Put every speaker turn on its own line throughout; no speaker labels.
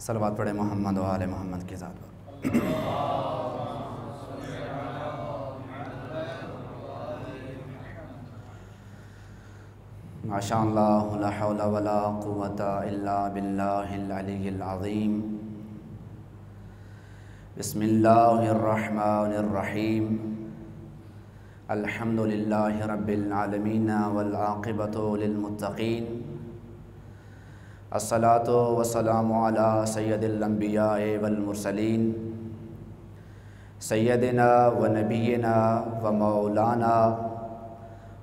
صلوات پڑھے محمد و آل محمد کی ذات پر۔ ماشاء اللہ لا حول ولا قوة الا باللہ العلی العظیم۔ بسم اللہ الرحمن الرحیم۔ الحمد للہ رب العالمین والعاقبۃ للمتقین، الصلاۃ والسلام علی سید الانبیاء والمرسلین، سیدنا و نبینا و مولانا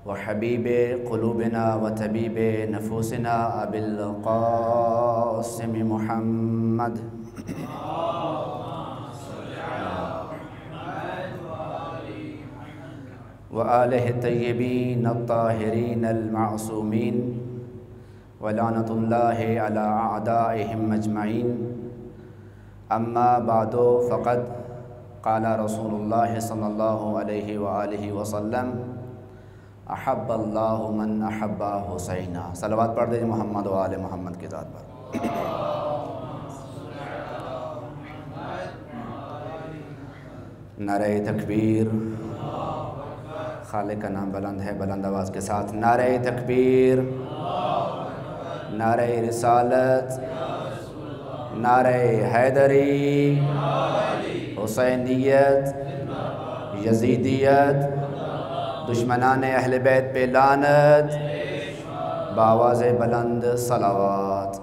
و حبیب قلوبنا و طبیب نفوسنا ابی القاسم محمد و آلہ الطیبین الطاہرین المعصومین ولعنۃ اللہ علی اعدائہم اجمعین۔ اما بعد فقد قال رسول اللہ صلی اللہ علیہ وآلہ وسلم احب اللہ من احب حسینہ۔ صلوات پڑھ دیجئے محمد و آل محمد کی ذات پر۔ نعرہ تکبیر، خالق کا نام بلند ہے، بلند آواز کے ساتھ نعرہ تکبیر، نعرہ رسالت، نعرہ حیدری، حسینیت، یزیدیت، دشمنان اہل بیت پہ لعنت، بآواز بلند صلوات۔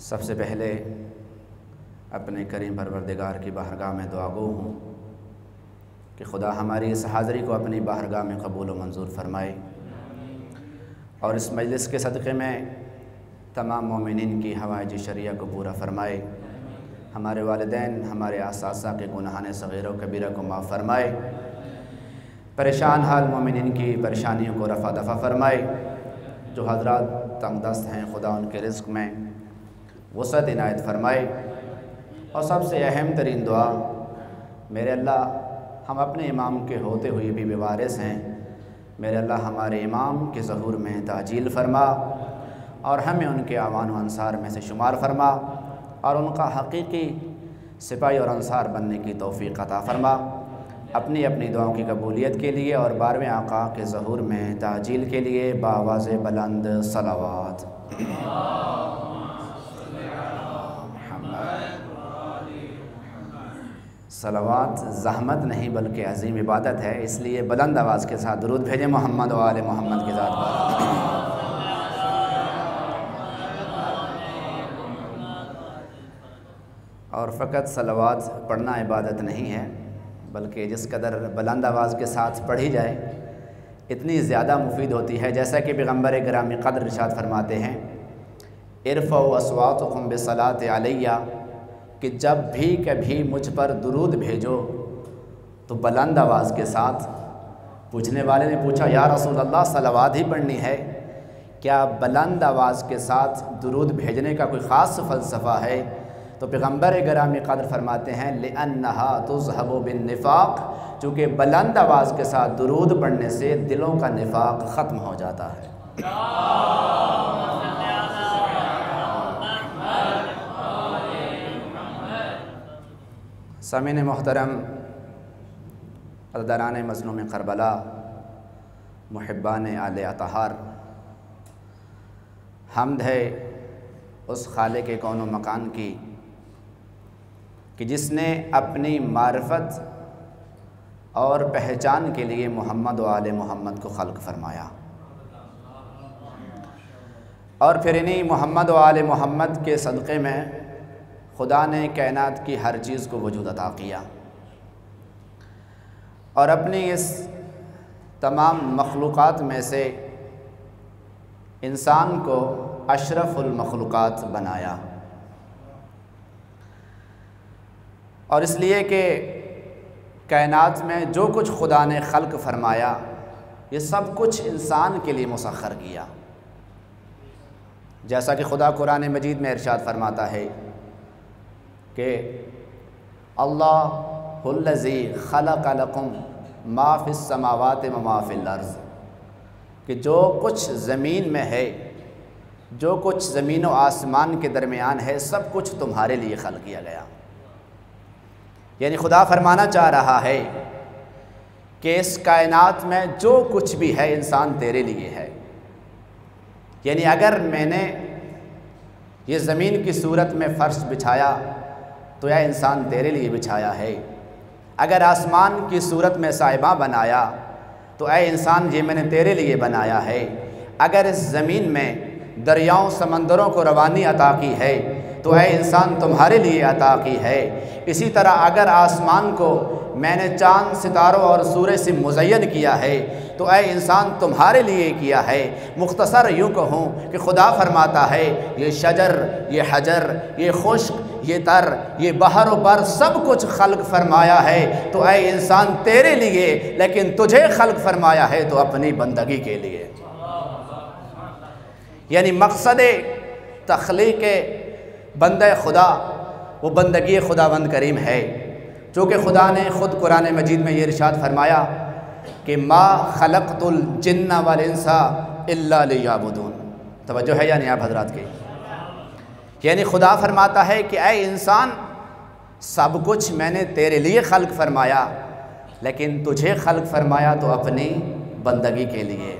سب سے پہلے اپنے کریم پروردگار کی بارگاہ میں دعا گو ہوں کہ خدا ہماری اس حاضری کو اپنی بارگاہ میں قبول و منظور فرمائے، اور اس مجلس کے صدقے میں تمام مومنین کی حوائج شرعیہ کو پورا فرمائے، ہمارے والدین، ہمارے اساتذہ کے گناہان صغیرہ و کبیرہ کو معاف فرمائے، پریشان حال مومنین کی پریشانیوں کو رفع دفع فرمائے، جو حضرات تنگ دست ہیں خدا ان کے رزق میں وسعت عنایت فرمائے، اور سب سے اہم ترین دعا میرے اللہ، ہم اپنے امام کے ہوتے ہوئے بھی وارث ہیں، میرے اللہ ہمارے امام کے ظہور میں تعجیل فرما، اور ہمیں ان کے اعوان و انصار میں سے شمار فرما، اور ان کا حقیقی سپاہی اور انصار بننے کی توفیق عطا فرما، اپنی اپنی دعاؤں کی قبولیت کے لیے اور 12ویں آقا کے ظہور میں تعجیل کے لیے بآواز بلند صلوات۔ صلوات زحمت نہیں بلکہ عظیم عبادت ہے، اس لیے بلند آواز کے ساتھ درود بھیجیں محمد و آل محمد کی ذات پر۔ اور فقط صلوات پڑھنا عبادت نہیں ہے، بلکہ جس قدر بلند آواز کے ساتھ پڑھی جائے اتنی زیادہ مفید ہوتی ہے، جیسا کہ پیغمبر گرامی قدر ارشاد فرماتے ہیں ارفعوا اصواتکم بالصلاۃ علیہ، کہ جب بھی کبھی مجھ پر درود بھیجو تو بلند آواز کے ساتھ۔ پوچھنے والے نے پوچھا یا رسول اللہ صلوات ہی پڑھنی ہے، کیا بلند آواز کے ساتھ درود بھیجنے کا کوئی خاص فلسفہ ہے؟ تو پیغمبر گرامی قدر فرماتے ہیں لِأَنَّهَا تُذْهَبُ بِالنِّفَاقِ، چونکہ بلند آواز کے ساتھ درود پڑھنے سے دلوں کا نفاق ختم ہو جاتا ہے۔ سامعین محترم، عزیزان مظلوم کربلا، محبان آل اطہار، حمد ہے اس خالق کون و مکان کی کہ جس نے اپنی معرفت اور پہچان کے لیے محمد و آل محمد کو خلق فرمایا، اور پھر انہی محمد و آل محمد کے صدقے میں خدا نے کائنات کی ہر چیز کو وجود عطا کیا، اور اپنی اس تمام مخلوقات میں سے انسان کو اشرف المخلوقات بنایا، اور اس لیے کہ کائنات میں جو کچھ خدا نے خلق فرمایا یہ سب کچھ انسان کے لیے مسخر کیا، جیسا کہ خدا قرآن مجید میں ارشاد فرماتا ہے کہ اللہ الذی خلق لکم ما فی السماوات و ما فی الارض، کہ جو کچھ زمین میں ہے، جو کچھ زمین و آسمان کے درمیان ہے، سب کچھ تمہارے لیے خلق کیا گیا۔ یعنی خدا فرمانا چاہ رہا ہے کہ اس کائنات میں جو کچھ بھی ہے انسان تیرے لیے ہے۔ یعنی اگر میں نے یہ زمین کی صورت میں فرش بچھایا تو یہ انسان تیرے لیے بچھایا ہے، اگر آسمان کی صورت میں صاحبہ بنایا تو اے انسان یہ میں نے تیرے لیے بنایا ہے، اگر اس زمین میں دریاؤں سمندروں کو روانی عطا کی ہے تو اے انسان تمہارے لیے عطا کی ہے۔ اسی طرح اگر آسمان کو میں نے چاند ستاروں اور سورج سے مزین کیا ہے تو اے انسان تمہارے لیے کیا ہے۔ مختصر یوں کہوں کہ خدا فرماتا ہے یہ شجر، یہ حجر، یہ خشک، یہ تر، یہ بحر و بر سب کچھ خلق فرمایا ہے تو اے انسان تیرے لیے، لیکن تجھے خلق فرمایا ہے تو اپنی بندگی کے لیے۔ یعنی مقصد تخلیق بندہ خدا وہ بندگی خداوند کریم ہے، چونکہ خدا نے خود قرآن مجید میں یہ ارشاد فرمایا کہ ما خلقت الجن والانس الا لیعبدون۔ توجہ ہے یا نہیں آپ حضرات کے؟ یعنی خدا فرماتا ہے کہ اے انسان سب کچھ میں نے تیرے لیے خلق فرمایا، لیکن تجھے خلق فرمایا تو اپنی بندگی کے لیے۔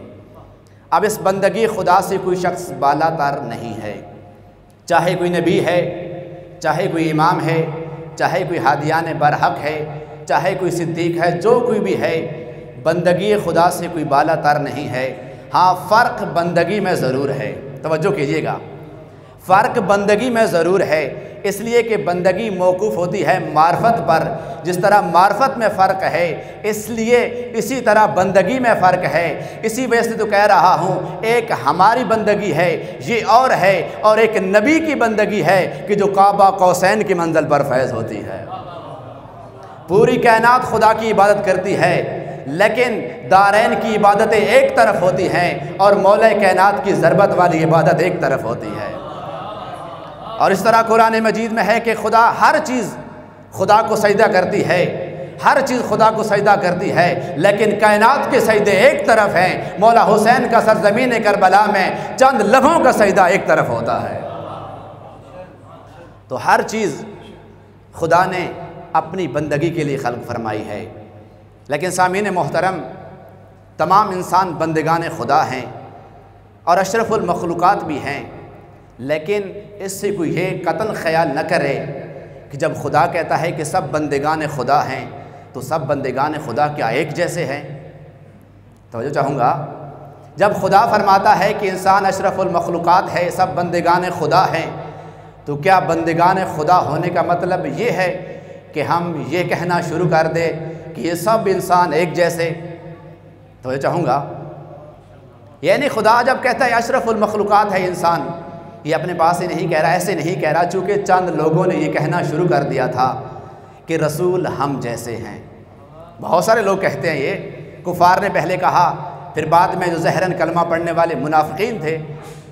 اب اس بندگی خدا سے کوئی شخص بالا تر نہیں ہے، چاہے کوئی نبی ہے، چاہے کوئی امام ہے، چاہے کوئی ہادیان برحق ہے، چاہے کوئی صدیق ہے، جو کوئی بھی ہے، بندگی خدا سے کوئی بالا تر نہیں ہے۔ ہاں فرق بندگی میں ضرور ہے، توجہ کیجئے گا، فرق بندگی میں ضرور ہے، اس لیے کہ بندگی موقوف ہوتی ہے معرفت پر، جس طرح معرفت میں فرق ہے اس لیے اسی طرح بندگی میں فرق ہے۔ اسی وجہ سے تو کہہ رہا ہوں ایک ہماری بندگی ہے یہ اور ہے، اور ایک نبی کی بندگی ہے کہ جو کعبہ قوسین کی منزل پر فیض ہوتی ہے۔ پوری کائنات خدا کی عبادت کرتی ہے لیکن دارین کی عبادتیں ایک طرف ہوتی ہیں اور مولا کائنات کی ضربت والی عبادت ایک طرف ہوتی ہے۔ اور اس طرح قرآن مجید میں ہے کہ خدا ہر چیز خدا کو سجدہ کرتی ہے، ہر چیز خدا کو سجدہ کرتی ہے، لیکن کائنات کے سجدے ایک طرف ہیں۔ مولا حسین کا سرزمین کربلا میں چند لمحوں کا سجدہ ایک طرف ہوتا ہے۔ تو ہر چیز خدا نے اپنی بندگی کے لیے خلق فرمائی ہے۔ لیکن سامعین محترم، تمام انسان بندگان خدا ہیں اور اشرف المخلوقات بھی ہیں، لیکن اس سے کوئی یہ قطعاً خیال نہ کرے کہ جب خدا کہتا ہے کہ سب بندگان خدا ہیں تو سب بندگان خدا کیا ایک جیسے ہیں؟ توجہ چاہوں گا، جب خدا فرماتا ہے کہ انسان اشرف المخلوقات ہے، سب بندگان خدا ہیں، تو کیا بندگان خدا ہونے کا مطلب یہ ہے کہ ہم یہ کہنا شروع کر دیں کہ یہ سب انسان ایک جیسے؟ توجہ چاہوں گا، یعنی خدا جب کہتا ہے اشرف المخلوقات ہے انسان، یہ اپنے پاس ہی نہیں کہہ رہا، ایسے نہیں کہہ رہا، چونکہ چند لوگوں نے یہ کہنا شروع کر دیا تھا کہ رسول ہم جیسے ہیں۔ بہت سارے لوگ کہتے ہیں، یہ کفار نے پہلے کہا، پھر بعد میں جو ظاہراً کلمہ پڑھنے والے منافقین تھے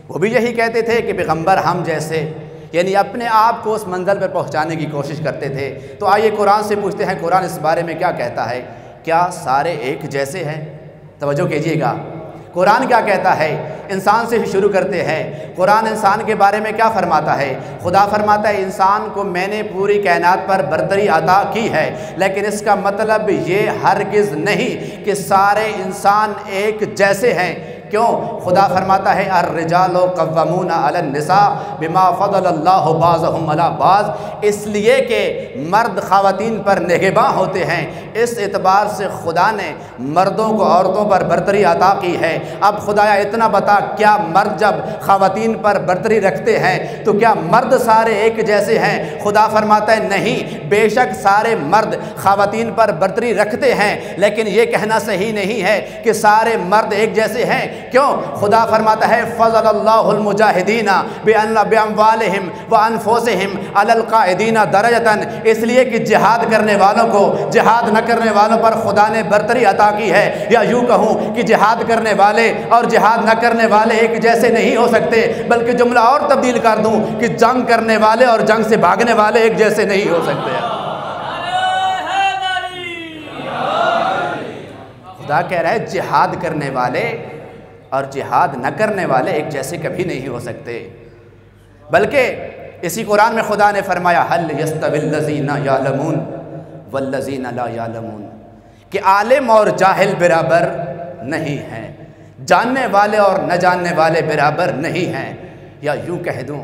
وہ بھی یہی کہتے تھے کہ پیغمبر ہم جیسے، یعنی اپنے آپ کو اس منزل پر پہنچانے کی کوشش کرتے تھے۔ تو آئیے قرآن سے پوچھتے ہیں قرآن اس بارے میں کیا کہتا ہے؟ کیا سارے ایک جیسے ہیں؟ توجہ کیجئے گا، قرآن کیا کہتا ہے؟ انسان سے ہی شروع کرتے ہیں۔ قرآن انسان کے بارے میں کیا فرماتا ہے؟ خدا فرماتا ہے انسان کو میں نے پوری کائنات پر برتری عطا کی ہے، لیکن اس کا مطلب یہ ہرگز نہیں کہ سارے انسان ایک جیسے ہیں۔ کیوں؟ خدا فرماتا ہے الرجال قوامون علی النساء بما فضل اللہ بعضهم علی بعض، اس لیے کہ مرد خواتین پر نگہباں ہوتے ہیں، اس اعتبار سے خدا نے مردوں کو عورتوں پر برتری عطا کی ہے۔ اب خدایا اتنا بتا، کیا مرد جب خواتین پر برتری رکھتے ہیں تو کیا مرد سارے ایک جیسے ہیں؟ خدا فرماتا ہے نہیں، بے شک سارے مرد خواتین پر برتری رکھتے ہیں، لیکن یہ کہنا صحیح نہیں ہے کہ سارے مرد ایک جیسے ہیں۔ کیوں؟ خدا فرماتا ہے فضل اللہ المجاہدین باموالہم وانفسہم علی القاعدین درجۃ، اس لیے کہ جہاد کرنے والوں کو جہاد نہ کرنے والوں پر خدا نے برتری عطا کی ہے۔ یا یوں کہوں کہ جہاد کرنے والے اور جہاد نہ کرنے والے ایک جیسے نہیں ہو سکتے، بلکہ جملہ اور تبدیل کر دوں کہ جنگ کرنے والے اور جنگ سے بھاگنے والے ایک جیسے نہیں ہو سکتے۔ خدا کہہ رہا ہے جہاد کرنے والے اور جہاد نہ کرنے والے ایک جیسے کبھی نہیں ہو سکتے، بلکہ اسی قرآن میں خدا نے فرمایا هل يستوي الذين يعلمون والذين لا يعلمون، کہ عالم اور جاہل برابر نہیں ہیں، جاننے والے اور نہ جاننے والے برابر نہیں ہیں، یا یوں کہہ دوں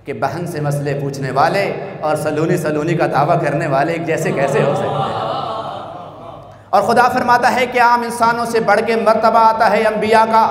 کہ بہن سے مسئلے پوچھنے والے اور سلونی کا دعویٰ کرنے والے ایک جیسے کیسے ہو سکتے ہیں؟ اور خدا فرماتا ہے کہ عام انسانوں سے بڑھ کے مرتبہ آتا ہے انبیاء کا،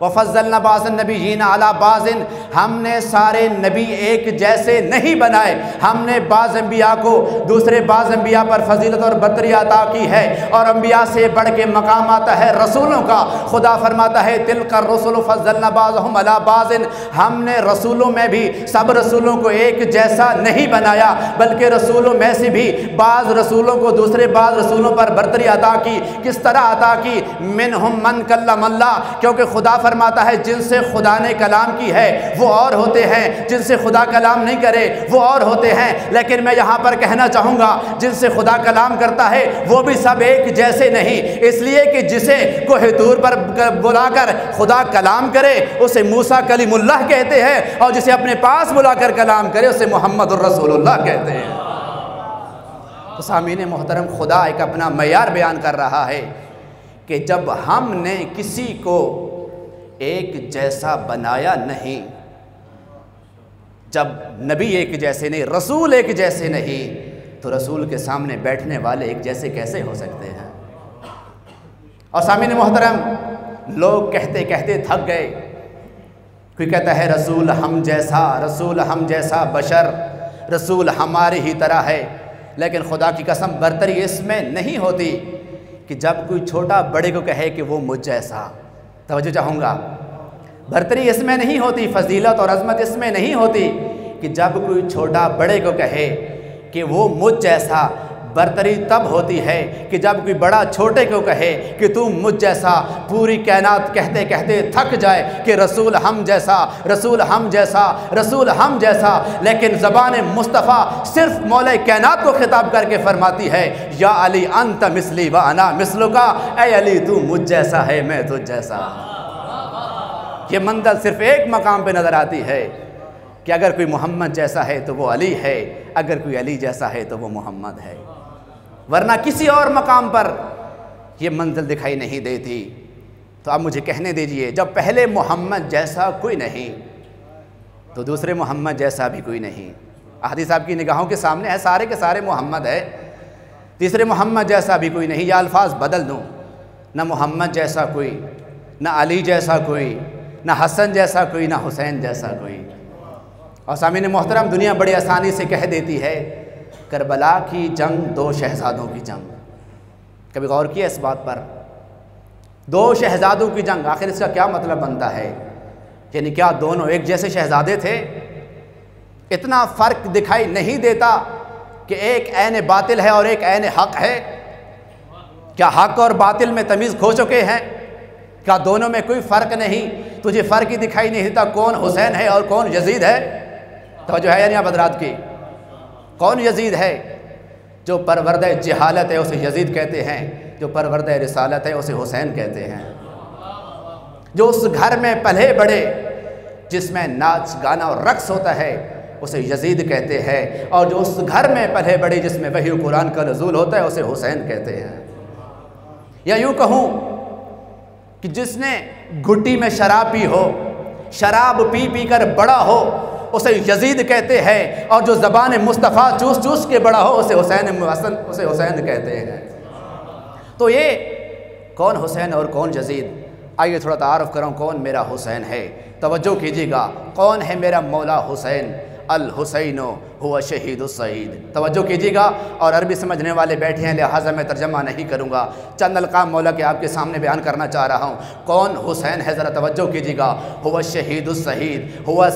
وَفَضَّلْنَا بَعْضَ النَّبِيِّينَ عَلَى بَعْضٍ، ہم نے سارے نبی ایک جیسے نہیں بنائے، ہم نے بعض انبیاء کو دوسرے بعض انبیاء پر فضیلت اور برتری عطا کی ہے، اور انبیاء سے بڑھ کے مقام آتا ہے رسولوں کا۔ خدا فرماتا ہے تِلْكَ الرُّسُلُ فَضَّلْنَا بَعْضَهُمْ عَلَى بَعْضٍ، ہم نے رسولوں میں بھی سب رسولوں کو ایک جیسا نہیں بنایا، بلکہ رسولوں میں سے بھی بعض رسولوں کو دوسرے بعض رسولوں پر برتری عطا کی۔ کس طرح عطا کی؟ مِنْهُمْ مَنْ كَلَّمَ اللَّهُ، کیونکہ خدا فرماتا ہے جن سے خدا نے کلام کی ہے وہ اور ہوتے ہیں، جن سے خدا کلام نہیں کرے وہ اور ہوتے ہیں، لیکن میں یہاں پر کہنا چاہوں گا جن سے خدا کلام کرتا ہے وہ بھی سب ایک جیسے نہیں، اس لیے کہ جسے کوہ طور پر بلا کر خدا کلام کرے اسے موسیٰ کلیم اللہ کہتے ہیں، اور جسے اپنے پاس بلا کر کلام کرے اسے محمد الرسول اللہ کہتے ہیں۔ تو سامعین محترم، خدا ایک اپنا معیار بیان کر رہا ہے کہ جب ہم نے کسی کو ایک جیسا بنایا نہیں، جب نبی ایک جیسے نہیں، رسول ایک جیسے نہیں، تو رسول کے سامنے بیٹھنے والے ایک جیسے کیسے ہو سکتے ہیں؟ اور سامعین محترم، لوگ کہتے کہتے تھک گئے، کوئی کہتا ہے رسول ہم جیسا، رسول ہم جیسا بشر، رسول ہماری ہی طرح ہے، لیکن خدا کی قسم برتری اس میں نہیں ہوتی کہ جب کوئی چھوٹا بڑے کو کہے کہ وہ مجھ جیسا۔ توجہ چاہوں گا، برتری اس میں نہیں ہوتی، فضیلت اور عظمت اس میں نہیں ہوتی کہ جب کوئی چھوٹا بڑے کو کہے کہ وہ مجھ جیسا۔ برتری تب ہوتی ہے کہ جب کوئی بڑا چھوٹے کو کہے کہ تم مجھ جیسا۔ پوری کائنات کہتے کہتے تھک جائے کہ رسول ہم جیسا، رسول ہم جیسا، رسول ہم جیسا، لیکن زبان مصطفیٰ صرف مولا کائنات کو خطاب کر کے فرماتی ہے یا علی انت مثلی و انا مثلک، اے علی تو مجھ جیسا ہے میں تجھ جیسا۔ یہ منزل صرف ایک مقام پہ نظر آتی ہے کہ اگر کوئی محمد جیسا ہے تو وہ علی ہے، اگر کوئی علی جیسا ہے تو وہ محمد ہے، ورنہ کسی اور مقام پر یہ منزل دکھائی نہیں دیتی۔ تو اب مجھے کہنے دیجئے، جب پہلے محمد جیسا کوئی نہیں تو دوسرے محمد جیسا بھی کوئی نہیں۔ احادیث آپ کی نگاہوں کے سامنے ہے، سارے کے سارے محمد ہے، تیسرے محمد جیسا بھی کوئی نہیں۔ یا الفاظ بدل دوں، نہ محمد جیسا کوئی، نہ علی جیسا کوئی، نہ حسن جیسا کوئی، نہ حسین جیسا کوئی۔ اور سامعین محترم، دنیا بڑی آسانی سے کہہ دیتی ہے کربلا کی جنگ دو شہزادوں کی جنگ۔ کبھی غور کیا اس بات پر؟ دو شہزادوں کی جنگ، آخر اس کا کیا مطلب بنتا ہے؟ یعنی کیا دونوں ایک جیسے شہزادے تھے؟ اتنا فرق دکھائی نہیں دیتا کہ ایک عین باطل ہے اور ایک عین حق ہے؟ کیا حق اور باطل میں تمیز کھو چکے ہیں؟ کیا دونوں میں کوئی فرق نہیں؟ تجھے فرق ہی دکھائی نہیں دیتا کون حسین ہے اور کون یزید ہے؟ توجہ ہے یعنی آپ حضرات کی؟ کون یزید ہے؟ جو پروردہ جہالت ہے اسے یزید کہتے ہیں، جو پروردہ رسالت ہے اسے حسین کہتے ہیں۔ جو اس گھر میں پلے بڑے جس میں ناچ گانا اور رقص ہوتا ہے اسے یزید کہتے ہیں، اور جو اس گھر میں پلے بڑے جس میں وحی قرآن کا نزول ہوتا ہے اسے حسین کہتے ہیں۔ یا یوں کہوں کہ جس نے گھٹی میں شراب پی ہو، شراب پی پی کر بڑا ہو اسے یزید کہتے ہیں، اور جو زبان مصطفیٰ چوس چوس کے بڑا ہو اسے حسین کہتے ہیں۔ تو یہ کون حسین اور کون یزید؟ آئیے تھوڑا تعارف کروں کون میرا حسین ہے۔ توجہ کیجیے گا، کون ہے میرا مولا حسین؟ الحسین ہوا شہید السعید۔ توجہ کیجیے گا، اور عربی سمجھنے والے بیٹھے ہیں لہٰذا میں ترجمہ نہیں کروں گا، چند القاب مولا کے آپ کے سامنے بیان کرنا چاہ رہا ہوں۔ کون حسین ہے ذرا توجہ کیجیے گا۔ ہوا شہید السعید، ہوا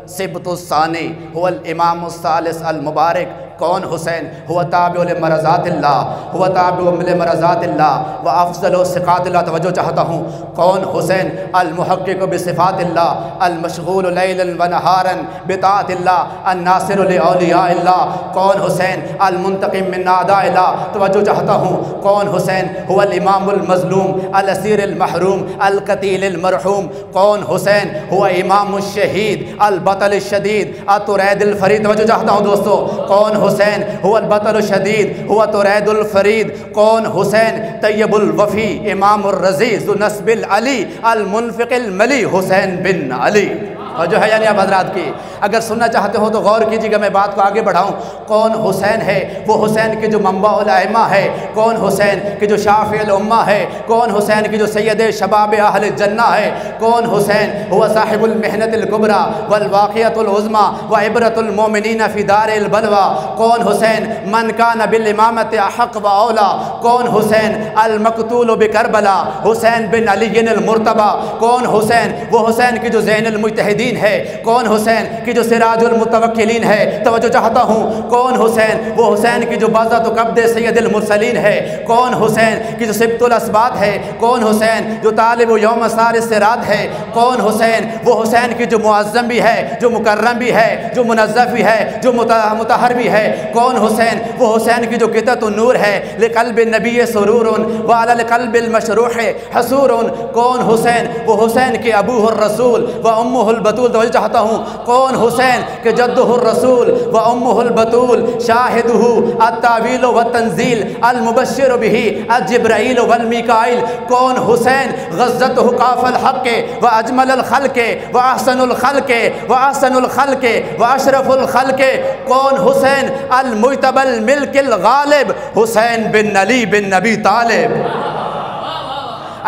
سبط الثانی، ہوا الامام الثالث المبارک، کون حسین؟ ہوا تابع لمرضات اللہ، ہوا تابع لمرضات اللہ و افضل صفات اللہ. توجہ چاہتا ہوں. کون حسین؟ المحقق بصفات اللہ، المشغول لیلا و نہارا بطاعت اللہ، الناصر لاولیاء اللہ. کون حسین؟ المنتقم من اعداء اللہ. توجہ چاہتا ہوں. کون حسین؟ هو الامام المظلوم الاسیر المحروم القتیل المرحوم. کون حسین؟ هو امام الشہید البطل الشدید الطرید الفرید. توجہ چاہتا ہوں دوستو. کون حسین؟ هو البطل الشدید هو طرید الفرید. کون حسین؟ طیب الوفی امام الرضی ذو نسب العلی المنفق الملی حسین بن علی. اور جو ہے یعنی اب حضرات کی اگر سننا چاہتے ہو تو غور کیجیے گا، میں بات کو آگے بڑھاؤں. کون حسین ہے؟ وہ حسین کے جو منبع الائمہ ہے. کون حسین کے جو شافع الامہ ہے. کون حسین کے جو سید شباب اہل جنہ ہے. کون حسین؟ هو صاحب المحنت الکبریٰ والواقعۃ العظمیٰ وعبرۃ المؤمنین فی دار البلوى. کون حسین؟ من کان بالامامۃ احق و اولا. کون حسین؟ المقتول بکربلا حسین بن علی المرتضی. کون حسین؟ وہ حسین کی جو زین المجتہدین ہے. کون حسین کی جو سراج المتوکلین ہے. توجہ چاہتا ہوں. کون حسین؟ وہ حسین کی جو بازت و قبض سید المرسلین ہے. کون حسین کی جو سبط الاسباط ہے. کون حسین جو طالب یوم سار الصراط ہے. کون حسین؟ وہ حسین کی جو معظم بھی ہے، جو مکرم بھی ہے، جو منظف بھی ہے، جو مطہر بھی ہے. کون حسین؟ وہ حسین کی جو قطعۃ النور ہے. لقلب النبی سرور وعلی القلب المشروح حسور. کون حسین؟ وہ حسین کے ابوہ الرسول و امہ البتول. توجہ چاہتا ہوں. کون حسین کہ جدہ الرسول و امہ البتول شاہدہ التاویل والتنزیل المبشر بہ الجبرائیل والمیکائیل. کون حسین؟ غزتہ قاف الحق و اجمل الخلق و احسن الخلق و احسن الخلق و اشرف الخلق. کون حسین؟ المجتبی الملک الغالب حسین بن علی بن ابی طالب.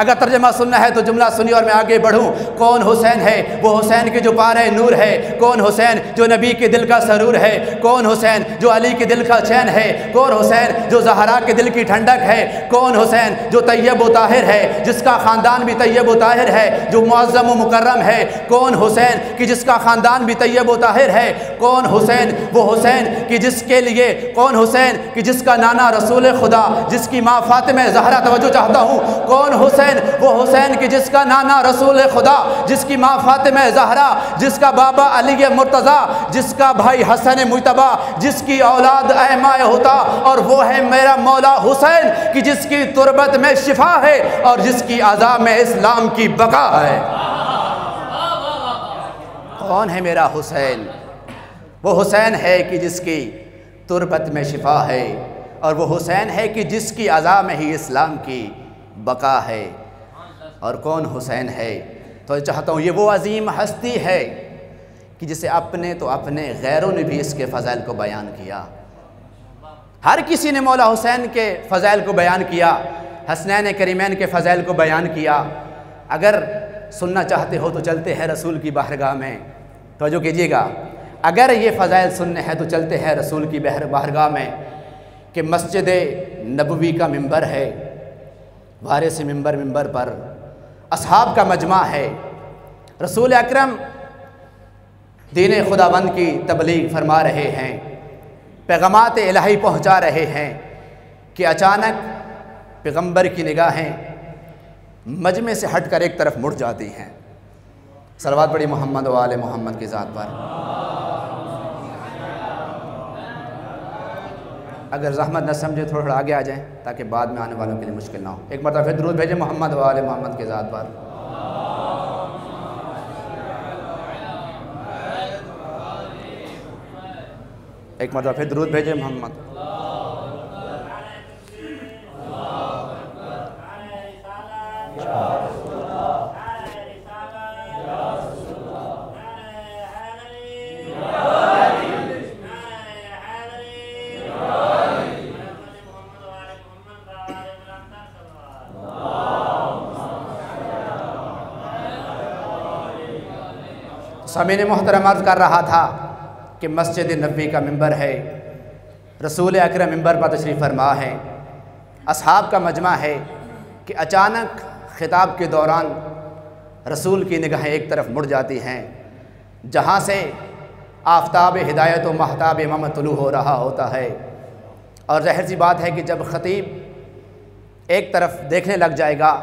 اگر ترجمہ سننا ہے تو جملہ سنی اور میں آگے بڑھوں. کون حسین ہے؟ وہ حسین کی جو پارہ نور ہے. کون حسین جو نبی کے دل کا سرور ہے. کون حسین جو علی کے دل کا چین ہے. کون حسین جو زہرا کے دل کی ٹھنڈک ہے. کون حسین جو طیب و طاہر ہے، جس کا خاندان بھی طیب و طاہر ہے، جو معظم و مکرم ہے. کون حسین کہ جس کا خاندان بھی طیب و طاہر ہے. کون حسین؟ وہ حسین کہ جس کے لیے کون حسین کہ جس کا نانا رسول خدا، جس کی ماں فاطمہ زہرا. توجہ چاہتا ہوں. کون حسین؟ وہ حسین کی جس کا نانا رسول خدا، جس کی ماں فاطمہ زہرا، جس کا بابا علی مرتضی، جس کا بھائی حسن مجتبی، جس کی اولاد احماء ہوتا. اور وہ ہے میرا مولا حسین کہ جس کی تربت میں شفا ہے اور جس کی اعضاء میں اسلام کی بقا ہے. کون ہے میرا حسین؟ وہ حسین ہے کہ جس کی تربت میں شفا ہے اور وہ حسین ہے کہ جس کی اعضاء میں ہی اسلام کی بقا ہے. اور کون حسین ہے؟ تو چاہتا ہوں یہ وہ عظیم ہستی ہے کہ جسے اپنے تو اپنے غیروں نے بھی اس کے فضائل کو بیان کیا. ہر کسی نے مولا حسین کے فضائل کو بیان کیا، حسنین کریمین کے فضائل کو بیان کیا. اگر سننا چاہتے ہو تو چلتے ہیں رسول کی بارگاہ میں. توجہ کیجیے گا. اگر یہ فضائل سننے ہیں تو چلتے ہیں رسول کی بارگاہ میں کہ مسجد نبوی کا ممبر ہے، وارث ممبر پر اصحاب کا مجمع ہے. رسول اکرم دین خداوند کی تبلیغ فرما رہے ہیں، پیغامات الہی پہنچا رہے ہیں کہ اچانک پیغمبر کی نگاہیں مجمع سے ہٹ کر ایک طرف مڑ جاتی ہیں. صلوات پڑھی محمد و آل محمد کی ذات پر. اگر زحمت نہ سمجھے تھوڑا آگے آ جائیں تاکہ بعد میں آنے والوں کے لیے مشکل نہ ہو. ایک مرتبہ پھر درود بھیجیں محمد و آل محمد کی ذات پر. ایک مرتبہ پھر درود بھیجیں محمد. سامعین محترم عرض کر رہا تھا کہ مسجد نبوی کا ممبر ہے، رسول اکرم ممبر پر تشریف فرما ہے، اصحاب کا مجمع ہے کہ اچانک خطاب کے دوران رسول کی نگاہیں ایک طرف مڑ جاتی ہیں، جہاں سے آفتاب ہدایت و مہتاب امامت طلوع ہو رہا ہوتا ہے، اور ظاہر سی بات ہے کہ جب خطیب ایک طرف دیکھنے لگ جائے گا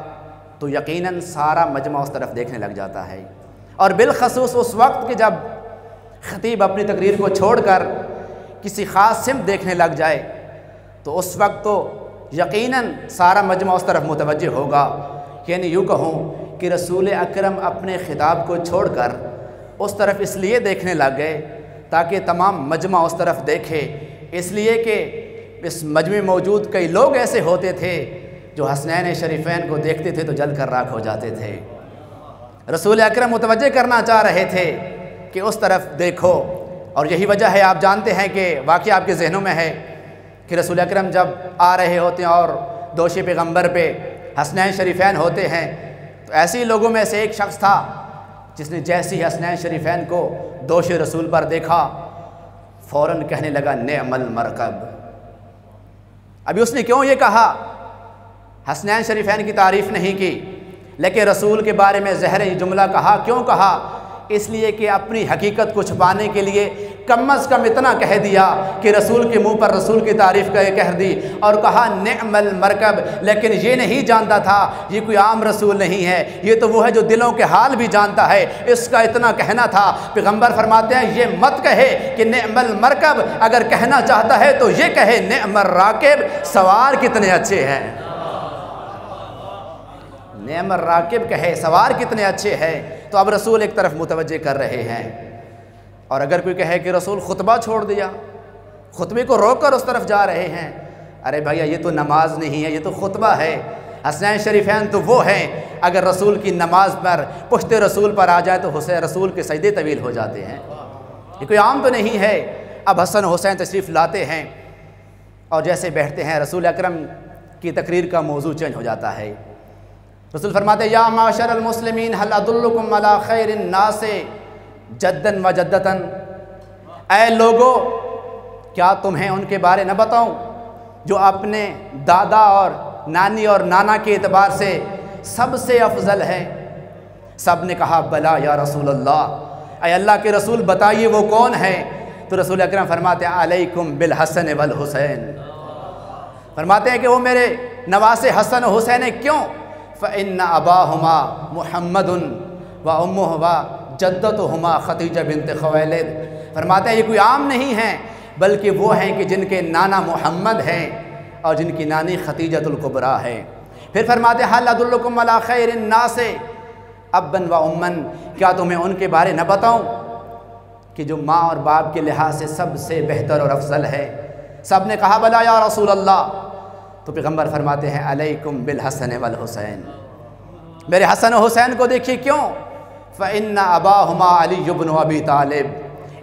تو یقیناً سارا مجمع اس طرف دیکھنے لگ جاتا ہے، اور بالخصوص اس وقت کہ جب خطیب اپنی تقریر کو چھوڑ کر کسی خاص سمت دیکھنے لگ جائے تو اس وقت تو یقیناً سارا مجمع اس طرف متوجہ ہوگا۔ یعنی یوں کہوں کہ رسول اکرم اپنے خطاب کو چھوڑ کر اس طرف اس لیے دیکھنے لگ گئے تاکہ تمام مجمع اس طرف دیکھے، اس لیے کہ اس مجمع میں موجود کئی لوگ ایسے ہوتے تھے جو حسنین شریفین کو دیکھتے تھے تو جل کر راکھ ہو جاتے تھے۔ رسول اکرم متوجہ کرنا چاہ رہے تھے کہ اس طرف دیکھو، اور یہی وجہ ہے، آپ جانتے ہیں کہ واقعہ آپ کے ذہنوں میں ہے کہ رسول اکرم جب آ رہے ہوتے ہیں اور دوش پیغمبر پہ حسنین شریفین ہوتے ہیں تو ایسے لوگوں میں سے ایک شخص تھا جس نے جیسی حسنین شریفین کو دوش رسول پر دیکھا فوراً کہنے لگا نعم المرکب۔ ابھی اس نے کیوں یہ کہا؟ حسنین شریفین کی تعریف نہیں کی، لیکن رسول کے بارے میں زہر یہ جملہ کہا۔ کیوں کہا؟ اس لیے کہ اپنی حقیقت کو چھپانے کے لیے کم از کم اتنا کہہ دیا کہ رسول کے منہ پر رسول کی تعریف کہہ دی اور کہا نعم المرکب، لیکن یہ نہیں جانتا تھا یہ کوئی عام رسول نہیں ہے، یہ تو وہ ہے جو دلوں کے حال بھی جانتا ہے۔ اس کا اتنا کہنا تھا۔ پیغمبر فرماتے ہیں یہ مت کہے کہ نعم المرکب، اگر کہنا چاہتا ہے تو یہ کہے نعم الراکب، سوار کتنے اچھے ہیں۔ نعم الراکب کہے سوار کتنے اچھے ہیں۔ تو اب رسول ایک طرف متوجہ کر رہے ہیں، اور اگر کوئی کہے کہ رسول خطبہ چھوڑ دیا، خطبے کو روک کر اس طرف جا رہے ہیں، ارے بھائیا یہ تو نماز نہیں ہے، یہ تو خطبہ ہے۔ حسنین شریفین تو وہ ہیں اگر رسول کی نماز پر پشت رسول پر آ جائے تو حسین رسول کے سجدے طویل ہو جاتے ہیں، یہ کوئی عام تو نہیں ہے۔ اب حسن حسین تشریف لاتے ہیں اور جیسے بیٹھتے ہیں رسول اکرم کی تقریر کا موضوع چینج ہو جاتا ہے۔ رسول فرماتے ہیں یا معاشر المسلمین هل ادلکم علی خیر الناس جدا و جدتا، اے لوگو کیا تمہیں ان کے بارے نہ بتاؤں جو اپنے دادا اور نانی اور نانا کے اعتبار سے سب سے افضل ہے؟ سب نے کہا بلا یا رسول اللہ، اے اللہ کے رسول بتائیے وہ کون ہے؟ تو رسول اکرم فرماتے ہیں علیکم بالحسن والحسین، فرماتے ہیں کہ وہ میرے نواسے حسن و حسین ہیں۔ کیوں؟ فَإِنَّ أَبَاهُمَا مُحَمَّدٌ وَأُمُّهُمَا جدتهما خدیجہ بنت خویلد، فرماتے ہیں یہ کوئی عام نہیں ہیں بلکہ وہ ہیں کہ جن کے نانا محمد ہیں اور جن کی نانی خدیجۃ الکبریٰ ہے۔ پھر فرماتے ہیں هَلْ أَدُلُّكُمْ عَلَىٰ خَيْرِ النَّاسِ أَبًّا وَأُمًّا، کیا تمہیں ان کے بارے نہ بتاؤں کہ جو ماں اور باپ کے لحاظ سے سب سے بہتر اور افضل ہے؟ سب نے کہا بلا یا رسول اللہ۔ تو پیغمبر فرماتے ہیں علیکم بالحسن والحسین، میرے حسن و حسین کو دیکھیے۔ کیوں؟ فَإِنَّ أَبَاهُمَا عَلِيُّ بْنُ أَبِي طَالِبٍ،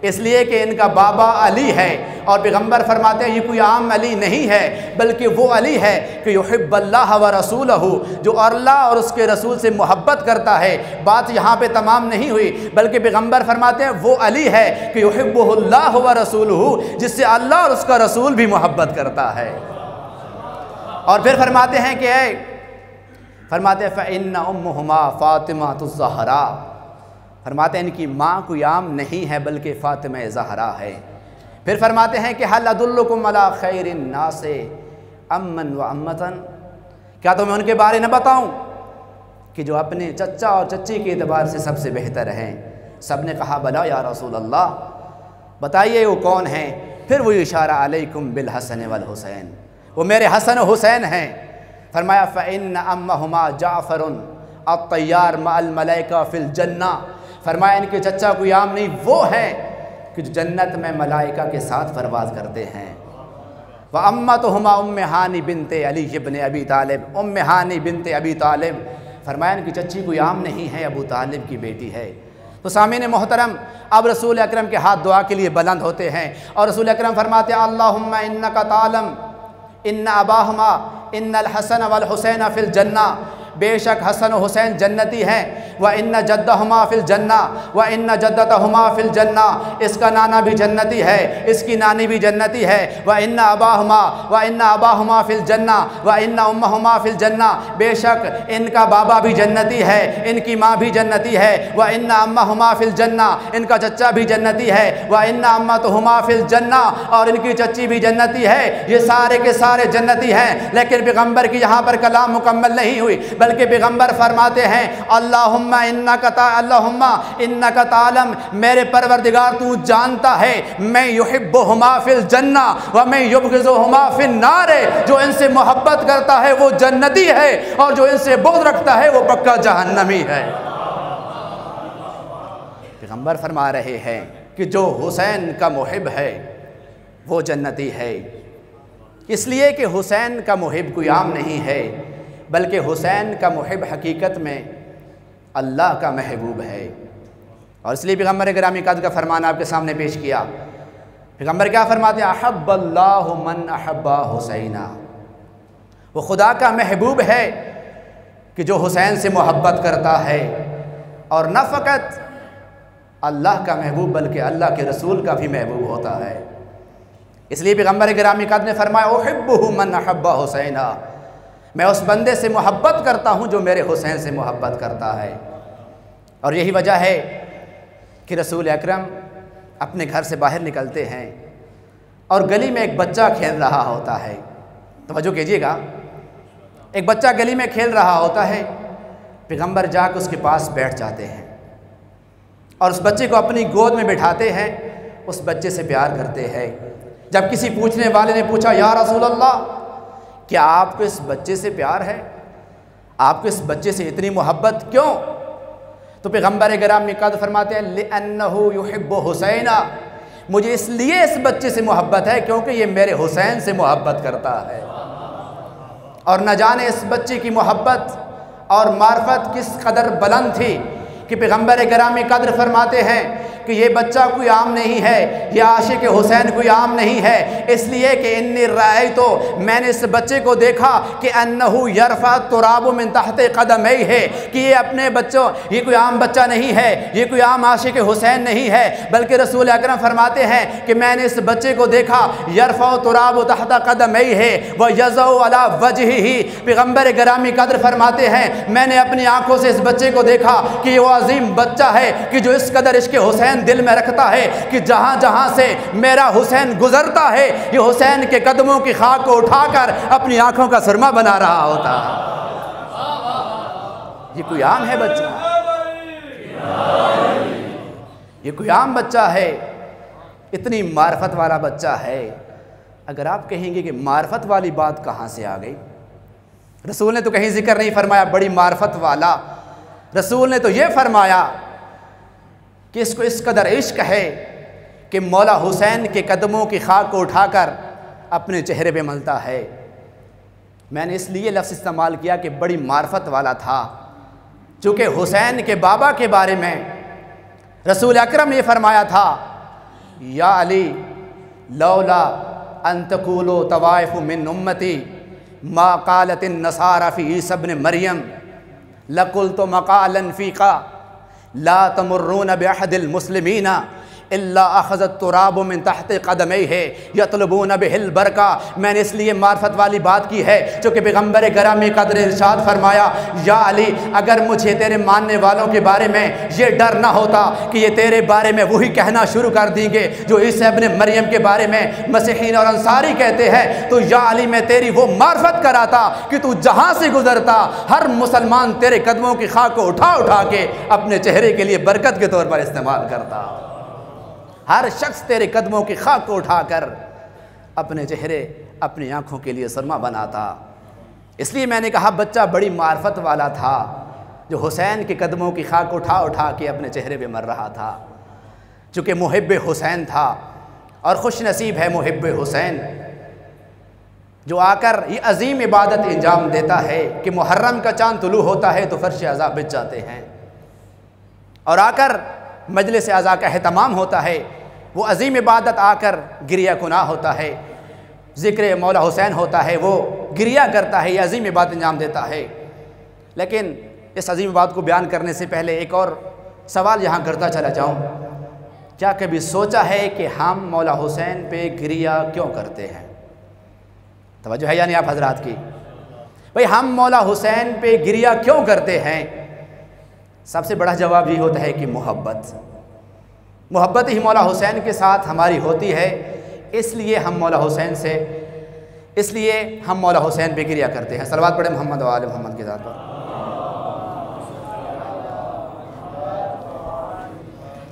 اس لیے کہ ان کا بابا علی ہے، اور پیغمبر فرماتے ہیں یہ کوئی عام علی نہیں ہے بلکہ وہ علی ہے کہ یحب اللہ ورسولہ، جو اللہ اور اس کے رسول سے محبت کرتا ہے۔ بات یہاں پہ تمام نہیں ہوئی بلکہ پیغمبر فرماتے ہیں وہ علی ہے کہ یحبہ اللہ ورسولہ، جس سے اللہ اور اس کا رسول بھی محبت کرتا ہے۔ اور پھر فرماتے ہیں کہ فرماتے ہیں فَإِنَّ أُمُّهُمَا فَاطِمَةُ الزَّهْرَا، فرماتے ہیں ان کی ماں کوئی عام نہیں ہے بلکہ فاطمہ زہرا ہے۔ پھر فرماتے ہیں کہ هَلْ أَدُلُّكُمْ عَلَىٰ خَيْرِ النَّاسِ أَمًّا وَأَمَّةً، کیا تمہیں ان کے بارے نہ بتاؤں کہ جو اپنے چچا اور چچی کے اعتبار سے سب سے بہتر ہیں؟ سب نے کہا بلا یا رسول اللہ، بتائیے وہ کون ہیں؟ پھر وہ اشارہ علیکم بالحسن والحسین، وہ میرے حسن و حسین ہیں۔ فرمایا فَإِنَّ أَمَّهُمَا جَعْفَرٌ الطَّيَّارُ مَعَ الْمَلَائِكَةِ فِي الْجَنَّةِ، فرمایا ان کے چچا کوئی عام نہیں، وہ ہیں کہ جو جنت میں ملائکہ کے ساتھ پرواز کرتے ہیں۔ وَأَمَّتُهُمَا أُمُّ ہانی بنت علی بن ابی طالب، ام ہانی بنت ابی طالب، فرمایا ان کی چچی کوئی عام نہیں ہے، ابو طالب کی بیٹی ہے۔ تو سامعین محترم، اب رسول اکرم کے ہاتھ دعا کے لیے بلند ہوتے ہیں اور رسول اکرم فرماتے ہیں اللہم انکا تعلم ان اباہما ان الحسن والحسین فی الجنہ، بے شک حسن و حسین جنتی ہیں، وَإِنَّ جَدَّهُمَا فِي الْجَنَّةِ وَإِنَّ جَدَّتَهُمَا فِي الْجَنَّةِ، اس کا نانا بھی جنتی ہے، اس کی نانی بھی جنتی ہے۔ وَإِنَّ أَبَاهُمَا فِي الْجَنَّةِ وَإِنَّ أُمَّهُمَا فِي الْجَنَّةِ، بے شک ان کا بابا بھی جنتی ہے، ان کی ماں بھی جنتی ہے۔ وَإِنَّ أَمَّهُمَا فِي الْجَنَّةِ، ان کا چچا بھی جنتی ہے۔ وَإِنَّ أَمَّتُهُمَا فِي الْجَنَّةِ، اور ان کی چچی بھی جنتی ہے۔ یہ سارے کے سارے جنتی ہیں، لیکن پیغمبر کی یہاں پر کلام مکمل نہیں ہوئی، بلکہ پیغمبر فرماتے ہیں اللہم انکا تعلم، میرے پروردگار تو جانتا ہے، میں یحبہما فی الجنہ ومن یبغضہما فی النار، جو ان سے محبت کرتا ہے وہ جنتی ہے، اور جو ان سے بغض رکھتا ہے وہ پکا جہنمی ہے۔ پیغمبر فرما رہے ہیں کہ جو حسین کا محب ہے وہ جنتی ہے، اس لیے کہ حسین کا محب کوئی عام نہیں ہے، بلکہ حسین کا محب حقیقت میں اللہ کا محبوب ہے۔ اور اس لیے پیغمبر گرامی قدر کا فرمان آپ کے سامنے پیش کیا۔ پیغمبر کیا فرماتے ہیں؟ احب اللہ من احب حسینہ، وہ خدا کا محبوب ہے کہ جو حسین سے محبت کرتا ہے، اور نہ فقط اللہ کا محبوب بلکہ اللہ کے رسول کا بھی محبوب ہوتا ہے۔ اس لیے پیغمبر گرامی قدر نے فرمایا احبہ من احب حسینہ، میں اس بندے سے محبت کرتا ہوں جو میرے حسین سے محبت کرتا ہے۔ اور یہی وجہ ہے کہ رسول اکرم اپنے گھر سے باہر نکلتے ہیں اور گلی میں ایک بچہ کھیل رہا ہوتا ہے، توجہ کیجیے گا، ایک بچہ گلی میں کھیل رہا ہوتا ہے، پیغمبر جا کے اس کے پاس بیٹھ جاتے ہیں اور اس بچے کو اپنی گود میں بٹھاتے ہیں، اس بچے سے پیار کرتے ہیں۔ جب کسی پوچھنے والے نے پوچھا یا رسول اللہ، کیا آپ کو اس بچے سے پیار ہے؟ آپ کو اس بچے سے اتنی محبت کیوں؟ تو پیغمبر گرامی قدر فرماتے ہیں لِأَنَّهُ يُحِبُّ حُسَيْنَ، مجھے اس لیے اس بچے سے محبت ہے کیونکہ یہ میرے حسین سے محبت کرتا ہے۔ اور نہ جانے اس بچے کی محبت اور معرفت کس قدر بلند تھی کہ پیغمبر گرامی قدر فرماتے ہیں کہ یہ بچہ کوئی عام نہیں ہے، یہ عاشق حسین کوئی عام نہیں ہے، اس لیے کہ انی رأیتو، میں نے اس بچے کو دیکھا کہ انہو یرفع التراب من تحت قدمیہ ہے، کہ یہ اپنے بچوں، یہ کوئی عام بچہ نہیں ہے، یہ کوئی عام عاشق حسین نہیں ہے، بلکہ رسول اکرم فرماتے ہیں کہ میں نے اس بچے کو دیکھا یرفع التراب تحت قدمیہ ہے ویضع علی وجہہ، پیغمبر گرامی قدر فرماتے ہیں میں نے اپنی آنکھوں سے اس بچے کو دیکھا کہ یہ وہ عظیم بچہ ہے کہ جو اس قدر عشق حسین دل میں رکھتا ہے کہ جہاں جہاں سے میرا حسین گزرتا ہے یہ حسین کے قدموں کی خاک کو اٹھا کر اپنی آنکھوں کا سرما بنا رہا ہوتا ہے۔ یہ کوئی عام ہے بچہ، یہ کوئی عام بچہ ہے، اتنی معرفت والا بچہ ہے۔ اگر آپ کہیں گے کہ معرفت والی بات کہاں سے آ گئی، رسول نے تو کہیں ذکر نہیں فرمایا بڑی معرفت والا، رسول نے تو یہ فرمایا کہ اس کو اس قدر عشق ہے کہ مولا حسین کے قدموں کی خاک کو اٹھا کر اپنے چہرے پہ ملتا ہے۔ میں نے اس لیے لفظ استعمال کیا کہ بڑی معرفت والا تھا، چونکہ حسین کے بابا کے بارے میں رسول اکرم نے فرمایا تھا یا علی لولا ان تقولوا طوائف من امتی ما قالت النصارى فی عیسی ابن مریم لقلت مقالا فیقا لا تمرون بأحد المسلمین الا اخذ التراب من تحت قدمیہ یطلبون بہ البرکہ۔ میں نے اس لیے معرفت والی بات کی ہے چونکہ پیغمبر گرامی قدر ارشاد فرمایا یا علی اگر مجھے تیرے ماننے والوں کے بارے میں یہ ڈر نہ ہوتا کہ یہ تیرے بارے میں وہی کہنا شروع کر دیں گے جو عیسی ابن مریم کے بارے میں مسیحیین اور انصاری کہتے ہیں، تو یا علی میں تیری وہ معرفت کراتا کہ تو جہاں سے گزرتا ہر مسلمان تیرے قدموں کی خاک کو اٹھا اٹھا کے اپنے چہرے کے لیے برکت کے طور پر استعمال کرتا، ہر شخص تیرے قدموں کی خاک کو اٹھا کر اپنے چہرے اپنی آنکھوں کے لیے سرما بناتا۔ اس لیے میں نے کہا بچہ بڑی معرفت والا تھا جو حسین کے قدموں کی خاک اٹھا اٹھا کے اپنے چہرے پہ مر رہا تھا، چونکہ محب حسین تھا، اور خوش نصیب ہے محب حسین جو آ کر یہ عظیم عبادت انجام دیتا ہے کہ محرم کا چاند طلوع ہوتا ہے تو فرش عزا بچ جاتے ہیں، اور آ کر مجلس عزا کا اہتمام ہوتا ہے، وہ عظیم عبادت آ کر گریہ کناں ہوتا ہے، ذکر مولا حسین ہوتا ہے، وہ گریہ کرتا ہے، یہ عظیم عبادت انجام دیتا ہے۔ لیکن اس عظیم بات کو بیان کرنے سے پہلے ایک اور سوال یہاں کرتا چلا جاؤں، کیا کبھی سوچا ہے کہ ہم مولا حسین پہ گریہ کیوں کرتے ہیں؟ توجہ ہے یعنی آپ حضرات کی؟ بھئی ہم مولا حسین پہ گریہ کیوں کرتے ہیں؟ سب سے بڑا جواب یہ ہوتا ہے کہ محبت ہی مولا حسین کے ساتھ ہماری ہوتی ہے، اس لیے ہم مولا حسین پہ گریہ کرتے ہیں۔ صلوات پڑھیں محمد و آل محمد کے ذات پر۔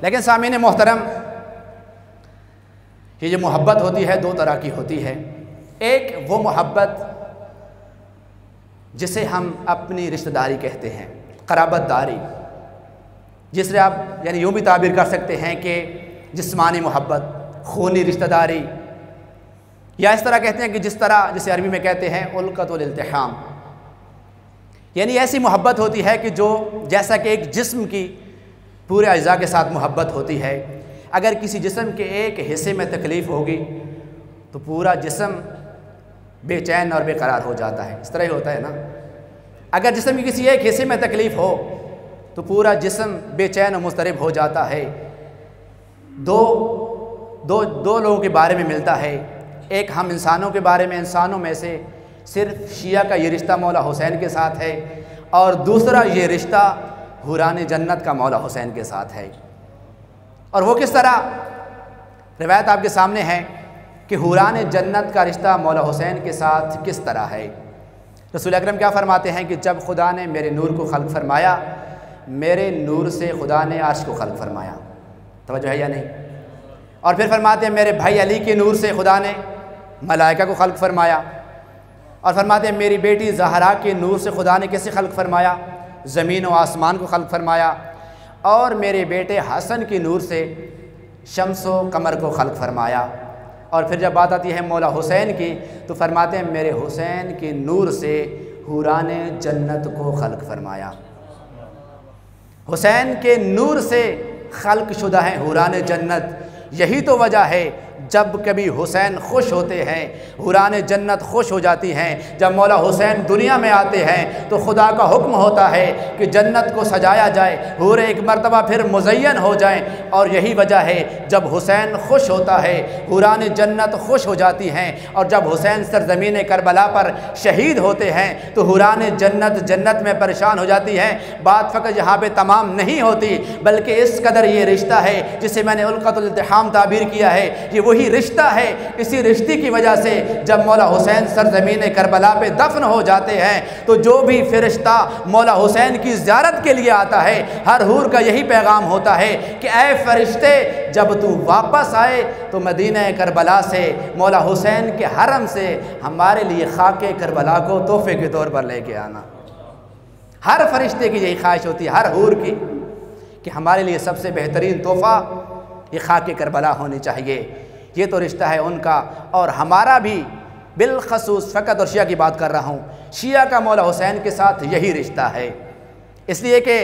لیکن سامعین محترم، یہ جو محبت ہوتی ہے دو طرح کی ہوتی ہے۔ ایک وہ محبت جسے ہم اپنی رشتہ داری کہتے ہیں، قرابت داری، جس سے آپ یعنی یوں بھی تعبیر کر سکتے ہیں کہ جسمانی محبت، خونی رشتہ داری، یا اس طرح کہتے ہیں کہ جسے عربی میں کہتے ہیں القۃ الالتحام، یعنی ایسی محبت ہوتی ہے کہ جو جیسا کہ ایک جسم کی پورے اجزاء کے ساتھ محبت ہوتی ہے، اگر کسی جسم کے ایک حصے میں تکلیف ہوگی تو پورا جسم بے چین اور بے قرار ہو جاتا ہے، اس طرح ہی ہوتا ہے نا۔ اگر جسم کی کسی ایک حصے میں تکلیف ہو تو پورا جسم بے چین و مضطرب ہو جاتا ہے۔ دو لوگوں کے بارے میں ملتا ہے، ایک ہم انسانوں کے بارے میں، انسانوں میں سے صرف شیعہ کا یہ رشتہ مولا حسین کے ساتھ ہے، اور دوسرا یہ رشتہ حوران جنت کا مولا حسین کے ساتھ ہے۔ اور وہ کس طرح؟ روایت آپ کے سامنے ہے کہ حوران جنت کا رشتہ مولا حسین کے ساتھ کس طرح ہے۔ رسول اکرم کیا فرماتے ہیں کہ جب خدا نے میرے نور کو خلق فرمایا، میرے نور سے خدا نے عرش کو خلق فرمایا، توجہ ہے یا نہیں؟ اور پھر فرماتے ہیں میرے بھائی علی کے نور سے خدا نے ملائکہ کو خلق فرمایا، اور فرماتے ہیں میری بیٹی زہرا کے نور سے خدا نے کیسے خلق فرمایا؟ زمین و آسمان کو خلق فرمایا، اور میرے بیٹے حسن کے نور سے شمس و قمر کو خلق فرمایا۔ اور پھر جب بات آتی ہے مولا حسین کی تو فرماتے ہیں میرے حسین کے نور سے حوران جنت کو خلق فرمایا۔ حسین کے نور سے خلق شدہ ہیں حوران جنت، یہی تو وجہ ہے جب کبھی حسین خوش ہوتے ہیں حوران جنت خوش ہو جاتی ہیں۔ جب مولا حسین دنیا میں آتے ہیں تو خدا کا حکم ہوتا ہے کہ جنت کو سجایا جائے، حور ایک مرتبہ پھر مزین ہو جائیں، اور یہی وجہ ہے جب حسین خوش ہوتا ہے حوران جنت خوش ہو جاتی ہیں، اور جب حسین سرزمین کربلا پر شہید ہوتے ہیں تو حوران جنت میں پریشان ہو جاتی ہیں۔ بات فقط یہاں پہ تمام نہیں ہوتی، بلکہ اس قدر یہ رشتہ ہے جسے میں نے القۃ الالتحام تعبیر کیا ہے، یہ وہی رشتہ ہے۔ اسی رشتے کی وجہ سے جب مولا حسین سرزمین کربلا پہ دفن ہو جاتے ہیں تو جو بھی فرشتہ مولا حسین کی زیارت کے لیے آتا ہے، ہر حور کا یہی پیغام ہوتا ہے کہ اے فرشتے، جب تو واپس آئے تو مدینہ کربلا سے، مولا حسین کے حرم سے ہمارے لیے خاک کربلا کو تحفے کے طور پر لے کے آنا۔ ہر فرشتے کی یہی خواہش ہوتی ہے، ہر حور کی، کہ ہمارے لیے سب سے بہترین تحفہ یہ خاک کربلا ہونی چاہیے۔ یہ تو رشتہ ہے ان کا، اور ہمارا بھی بالخصوص، فقط اور شیعہ کی بات کر رہا ہوں، شیعہ کا مولا حسین کے ساتھ یہی رشتہ ہے۔ اس لیے کہ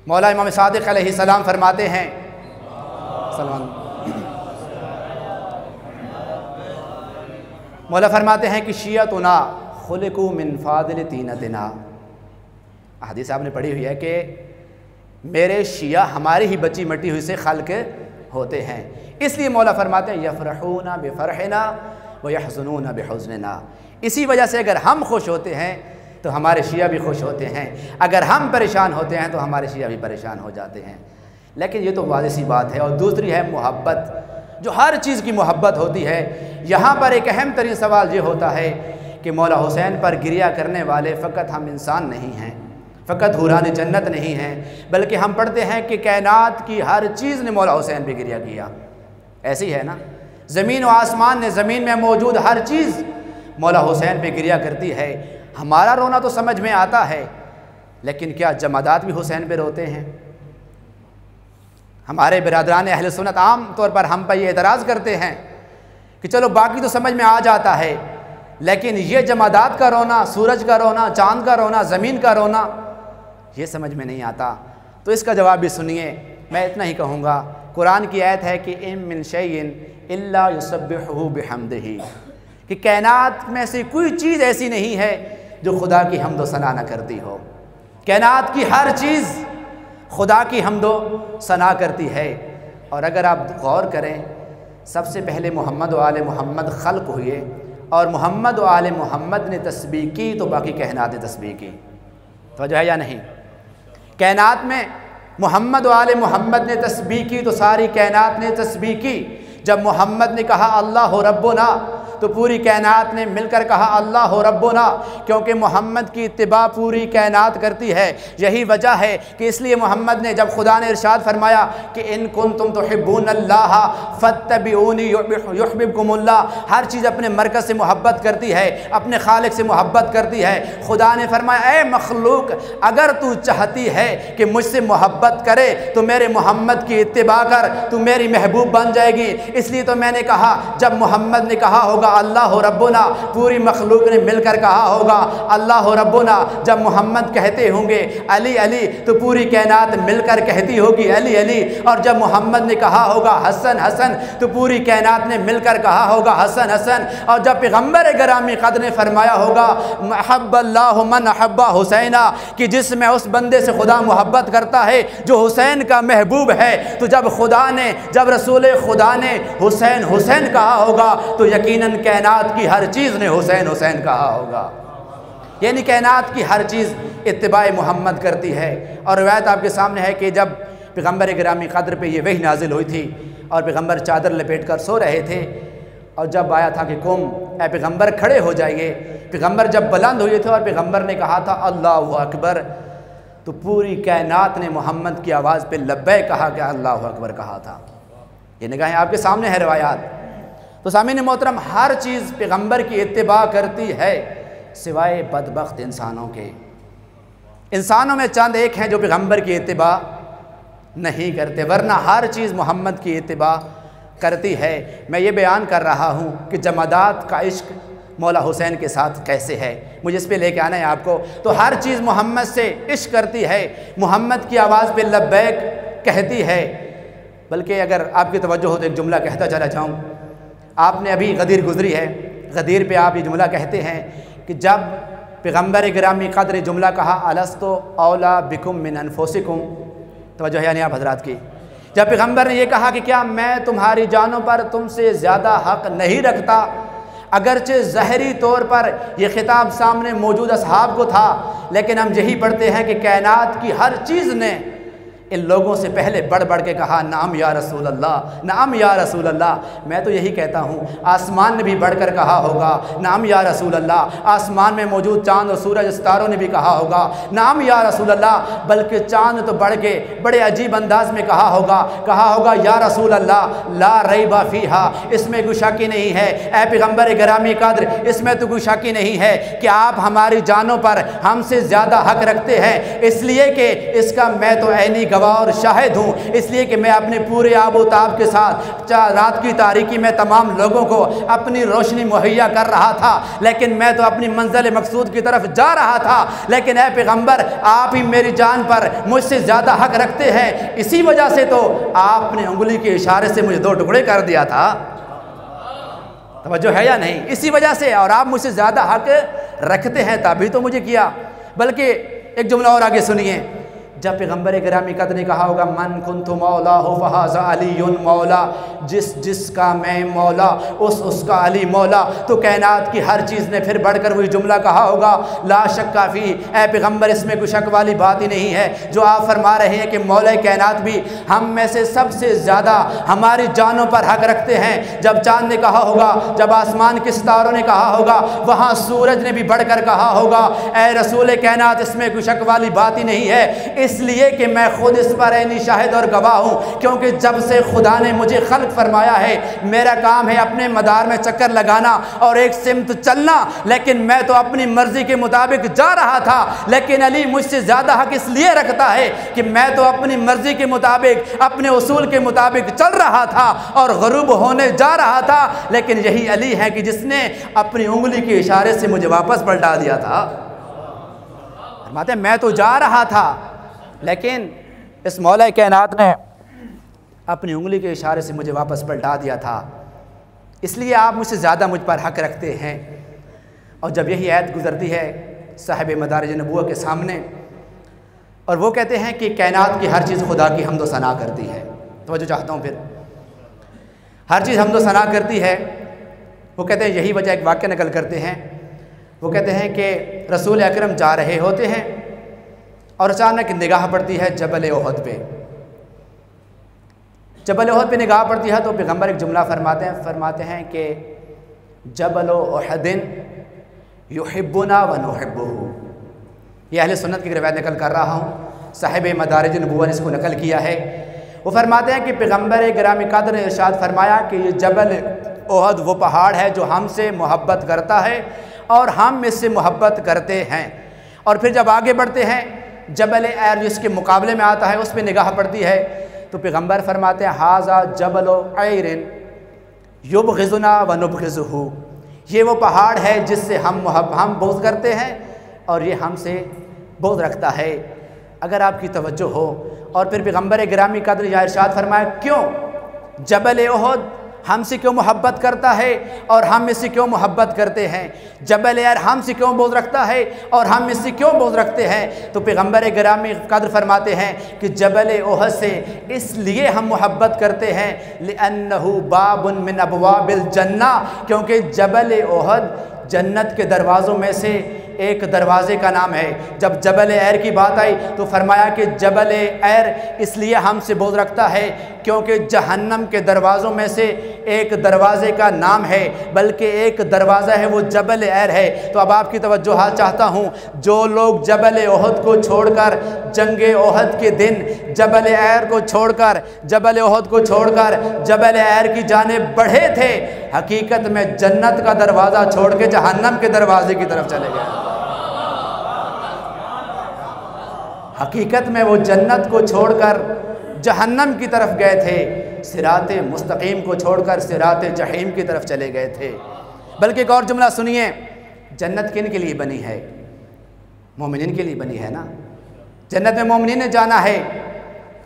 مولا امام صادق علیہ السلام فرماتے ہیں، مولا فرماتے ہیں کہ شیعتنا خلقوا من فاضل طینتنا، حدیث آپ نے پڑھی ہوئی ہے کہ میرے شیعہ ہماری ہی بچی مٹی ہوئی سے خلق ہوتے ہیں۔ اس لیے مولا فرماتے ہیں یفرحون بفرحنا ویحزنون بحزننا، اسی وجہ سے اگر ہم خوش ہوتے ہیں تو ہمارے شیعہ بھی خوش ہوتے ہیں، اگر ہم پریشان ہوتے ہیں تو ہمارے شیعہ بھی پریشان ہو جاتے ہیں۔ لیکن یہ تو واضح سی بات ہے۔ اور دوسری ہے محبت، جو ہر چیز کی محبت ہوتی ہے۔ یہاں پر ایک اہم ترین سوال یہ ہوتا ہے کہ مولا حسین پر گریہ کرنے والے فقط ہم انسان نہیں ہیں، فقط حوران جنت نہیں ہیں، بلکہ ہم پڑھتے ہیں کہ کائنات کی ہر چیز نے مولا حسین پہ گریہ کیا۔ ایسی ہے نا، زمین و آسمان نے، زمین میں موجود ہر چیز مولا حسین پہ گریہ کرتی ہے۔ ہمارا رونا تو سمجھ میں آتا ہے، لیکن کیا جمادات بھی حسین پہ روتے ہیں؟ ہمارے برادران اہل سنت عام طور پر ہم پہ یہ اعتراض کرتے ہیں کہ چلو باقی تو سمجھ میں آ جاتا ہے، لیکن یہ جمادات کا رونا، سورج کا رونا، چاند کا رونا، زمین کا رونا، یہ سمجھ میں نہیں آتا۔ تو اس کا جواب بھی سنیے، میں اتنا ہی کہوں گا۔ قرآن کی آیت ہے کہ ان من شیء الا یسبح بحمدہ، کہ کائنات میں سے کوئی چیز ایسی نہیں ہے جو خدا کی حمد و ثنا نہ کرتی ہو۔ کائنات کی ہر چیز خدا کی حمد و ثنا کرتی ہے۔ اور اگر آپ غور کریں، سب سے پہلے محمد و آل محمد خلق ہوئے، اور محمد و آل محمد نے تسبیح کی تو باقی کائنات نے تسبیح کی۔ توجہ ہے یا نہیں؟ کائنات میں محمد و آل محمد نے تسبیح کی تو ساری کائنات نے تسبیح کی۔ جب محمد نے کہا اللہ ربنا تو پوری کائنات نے مل کر کہا اللہ ربنا، کیونکہ محمد کی اتباع پوری کائنات کرتی ہے۔ یہی وجہ ہے کہ اس لیے محمد نے، جب خدا نے ارشاد فرمایا کہ ان کنتم تحبون اللہ فاتبعونی یحببکم اللہ، ہر چیز اپنے مرکز سے محبت کرتی ہے، اپنے خالق سے محبت کرتی ہے۔ خدا نے فرمایا اے مخلوق، اگر تو چاہتی ہے کہ مجھ سے محبت کرے تو میرے محمد کی اتباع کر، تو میری محبوب بن جائے گی۔ اس لیے تو میں نے کہا، جب محمد نے کہا ہوگا اللہ ربنا، پوری مخلوق نے مل کر کہا ہوگا اللہ ربنا۔ جب محمد کہتے ہوں گے علی علی تو پوری کائنات مل کر کہتی ہوگی علی علی، اور جب محمد نے کہا ہوگا حسن حسن تو پوری کائنات نے مل کر کہا ہوگا حسن حسن۔ اور جب پیغمبر گرامی قدر نے فرمایا ہوگا محب اللہ من احب حسینا، کہ جس میں اس بندے سے خدا محبت کرتا ہے جو حسین کا محبوب ہے، تو جب رسول خدا نے حسین حسین کہا ہوگا تو یقیناً کائنات کی ہر چیز نے حسین حسین کہا ہوگا۔ یعنی کائنات کی ہر چیز اتباع محمد کرتی ہے۔ اور روایت آپ کے سامنے ہے کہ جب پیغمبر گرامی قدر پہ یہ وحی نازل ہوئی تھی اور پیغمبر چادر لپیٹ کر سو رہے تھے، اور جب آیا تھا کہ قوم اے پیغمبر کھڑے ہو جائیے، پیغمبر جب بلند ہوئے تھے اور پیغمبر نے کہا تھا اللہ اکبر، تو پوری کائنات نے محمد کی آواز پہ لبیک کہا کہ اللہ اکبر کہا تھا۔ یہ نگاہیں آپ کے سامنے ہے روایات۔ تو سامعین محترم، ہر چیز پیغمبر کی اتباع کرتی ہے سوائے بدبخت انسانوں کے۔ انسانوں میں چند ایک ہیں جو پیغمبر کی اتباع نہیں کرتے، ورنہ ہر چیز محمد کی اتباع کرتی ہے۔ میں یہ بیان کر رہا ہوں کہ جمادات کا عشق مولا حسین کے ساتھ کیسے ہے، مجھے اس پہ لے کے آنا ہے آپ کو۔ تو ہر چیز محمد سے عشق کرتی ہے، محمد کی آواز پہ لبیک کہتی ہے۔ بلکہ اگر آپ کی توجہ ہو تو ایک جملہ کہتا چلا جاؤں۔ آپ نے ابھی غدیر گزری ہے، غدیر پہ آپ یہ جملہ کہتے ہیں کہ جب پیغمبر گرامی قدر جملہ کہا الست اولا بکم من انفسکم، توجہ ہے یعنی آپ حضرات کی، جب پیغمبر نے یہ کہا کہ کیا میں تمہاری جانوں پر تم سے زیادہ حق نہیں رکھتا، اگرچہ ظاہری طور پر یہ خطاب سامنے موجود اصحاب کو تھا، لیکن ہم یہی پڑھتے ہیں کہ کائنات کی ہر چیز نے ان لوگوں سے پہلے بڑھ بڑھ کے کہا نعم یا رسول اللہ، نعم یا رسول اللہ۔ میں تو یہی کہتا ہوں آسمان نے بھی بڑھ کر کہا ہوگا نعم یا رسول اللہ، آسمان میں موجود چاند اور سورج ستاروں نے بھی کہا ہوگا نعم یا رسول اللہ، بلکہ چاند تو بڑھ کے بڑے عجیب انداز میں کہا ہوگا یا رسول اللہ لا ریب فیہا، اس میں کوئی شک ہی نہیں ہے، اے پیغمبر گرامی قدر اس میں تو کوئی شک ہی نہیں ہے کہ آپ ہماری جانوں پر ہم سے زیادہ حق رکھتے ہیں، اس لیے کہ اس کا میں تو عینی گواہ اور شاہد ہوں، اس لیے کہ میں اپنے پورے آب و تاب کے ساتھ رات کی تاریکی میں تمام لوگوں کو اپنی روشنی مہیا کر رہا تھا، لیکن میں تو اپنی منزل مقصود کی طرف جا رہا تھا، لیکن اے پیغمبر آپ ہی میری جان پر مجھ سے زیادہ حق رکھتے ہیں، اسی وجہ سے تو آپ نے انگلی کے اشارے سے مجھے 2 ٹکڑے کر دیا تھا۔ توجہ ہے یا نہیں؟ اسی وجہ سے، اور آپ مجھ سے زیادہ حق رکھتے ہیں تبھی تو مجھے کیا۔ بلکہ ایک جملہ اور آگے سنیے، جب پیغمبر گرامی قدر نے کہا ہوگا من کنت مولا فہذا علی مولا، جس کا میں مولا اس کا علی مولا، تو کائنات کی ہر چیز نے پھر بڑھ کر وہی جملہ کہا ہوگا لا شک فی، اے پیغمبر اس میں کوئی شک والی بات ہی نہیں ہے جو آپ فرما رہے ہیں کہ مولا کائنات بھی ہم میں سے سب سے زیادہ ہماری جانوں پر حق رکھتے ہیں۔ جب چاند نے کہا ہوگا، جب آسمان کے ستاروں نے کہا ہوگا، وہاں سورج نے بھی بڑھ کر کہا ہوگا اے رسول کائنات اس میں کوئی شک والی بات ہی نہیں ہے، اس لیے کہ میں خود اس پر عینی شاہد اور گواہ ہوں، کیونکہ جب سے خدا نے مجھے خلق فرمایا ہے میرا کام ہے اپنے مدار میں چکر لگانا اور ایک سمت چلنا، لیکن میں تو اپنی مرضی کے مطابق جا رہا تھا، لیکن علی مجھ سے زیادہ حق اس لیے رکھتا ہے کہ میں تو اپنی مرضی کے مطابق اپنے اصول کے مطابق چل رہا تھا اور غروب ہونے جا رہا تھا، لیکن یہی علی ہے کہ جس نے اپنی انگلی کے اشارے سے مجھے واپس پلٹا دیا تھا۔ فرماتے ہیں میں تو جا رہا تھا، لیکن اس مولا کائنات نے اپنی انگلی کے اشارے سے مجھے واپس پلٹا دیا تھا، اس لیے آپ مجھ سے زیادہ مجھ پر حق رکھتے ہیں۔ اور جب یہی آیت گزرتی ہے صاحب مدارج نبوت کے سامنے اور وہ کہتے ہیں کہ کائنات کی ہر چیز خدا کی حمد و ثنا کرتی ہے۔ توجہ چاہتا ہوں، پھر ہر چیز حمد و ثنا کرتی ہے۔ وہ کہتے ہیں یہی وجہ، ایک واقعہ نقل کرتے ہیں، وہ کہتے ہیں کہ رسول اکرم جا رہے ہوتے ہیں اور اچانک نگاہ پڑتی ہے جبل احد پہ۔ جبل احد پہ نگاہ پڑتی ہے تو پیغمبر ایک جملہ فرماتے ہیں کہ جبل احد یحبنا ونحبہ۔ یہ اہل سنت کی روایت نقل کر رہا ہوں، صاحب مدارج النبوہ نے اس کو نقل کیا ہے۔ وہ فرماتے ہیں کہ پیغمبر گرامی قدر نے ارشاد فرمایا کہ یہ جبل احد وہ پہاڑ ہے جو ہم سے محبت کرتا ہے اور ہم اس سے محبت کرتے ہیں۔ اور پھر جب آگے بڑھتے ہیں جبل ایر جس کے مقابلے میں آتا ہے اس پہ نگاہ پڑتی ہے تو پیغمبر فرماتے ہیں ھذا جبل عیر یبغضنا ونبغضہ، یہ وہ پہاڑ ہے جس سے ہم بغض کرتے ہیں اور یہ ہم سے بغض رکھتا ہے۔ اگر آپ کی توجہ ہو، اور پھر پیغمبر گرامی قدر یہ ارشاد فرمایا کیوں جبل احد ہم سے کیوں محبت کرتا ہے اور ہم اس سے کیوں محبت کرتے ہیں، جبل ایر ہم سے کیوں بغض رکھتا ہے اور ہم اس سے کیوں بغض رکھتے ہیں، تو پیغمبر گرامی قدر فرماتے ہیں کہ جبل احد سے اس لیے ہم محبت کرتے ہیں لأنہ باب من ابواب الجنہ، کیونکہ جبل احد جنت کے دروازوں میں سے ایک دروازے کا نام ہے۔ جب جبل ایر کی بات آئی تو فرمایا کہ جبل ایر اس لیے ہم سے بغض رکھتا ہے کیونکہ جہنم کے دروازوں میں سے ایک دروازے کا نام ہے، بلکہ ایک دروازہ ہے وہ جبل ایر ہے۔ تو اب آپ کی توجہ چاہتا ہوں، جو لوگ جبل احد کو چھوڑ کر جنگ احد کے دن جبل ایر کو چھوڑ کر جبل ایر کی جانب بڑھے تھے، حقیقت میں جنت کا دروازہ چھوڑ کے جہنم کے دروازے کی طرف چلے گئے۔ حقیقت میں وہ جنت کو چھوڑ کر جہنم کی طرف گئے تھے، صراط مستقیم کو چھوڑ کر صراط جحیم کی طرف چلے گئے تھے۔ بلکہ ایک اور جملہ سنیے، جنت کن کے لیے بنی ہے؟ مومنین کے لیے بنی ہے نا۔ جنت میں مومنین نے جانا ہے،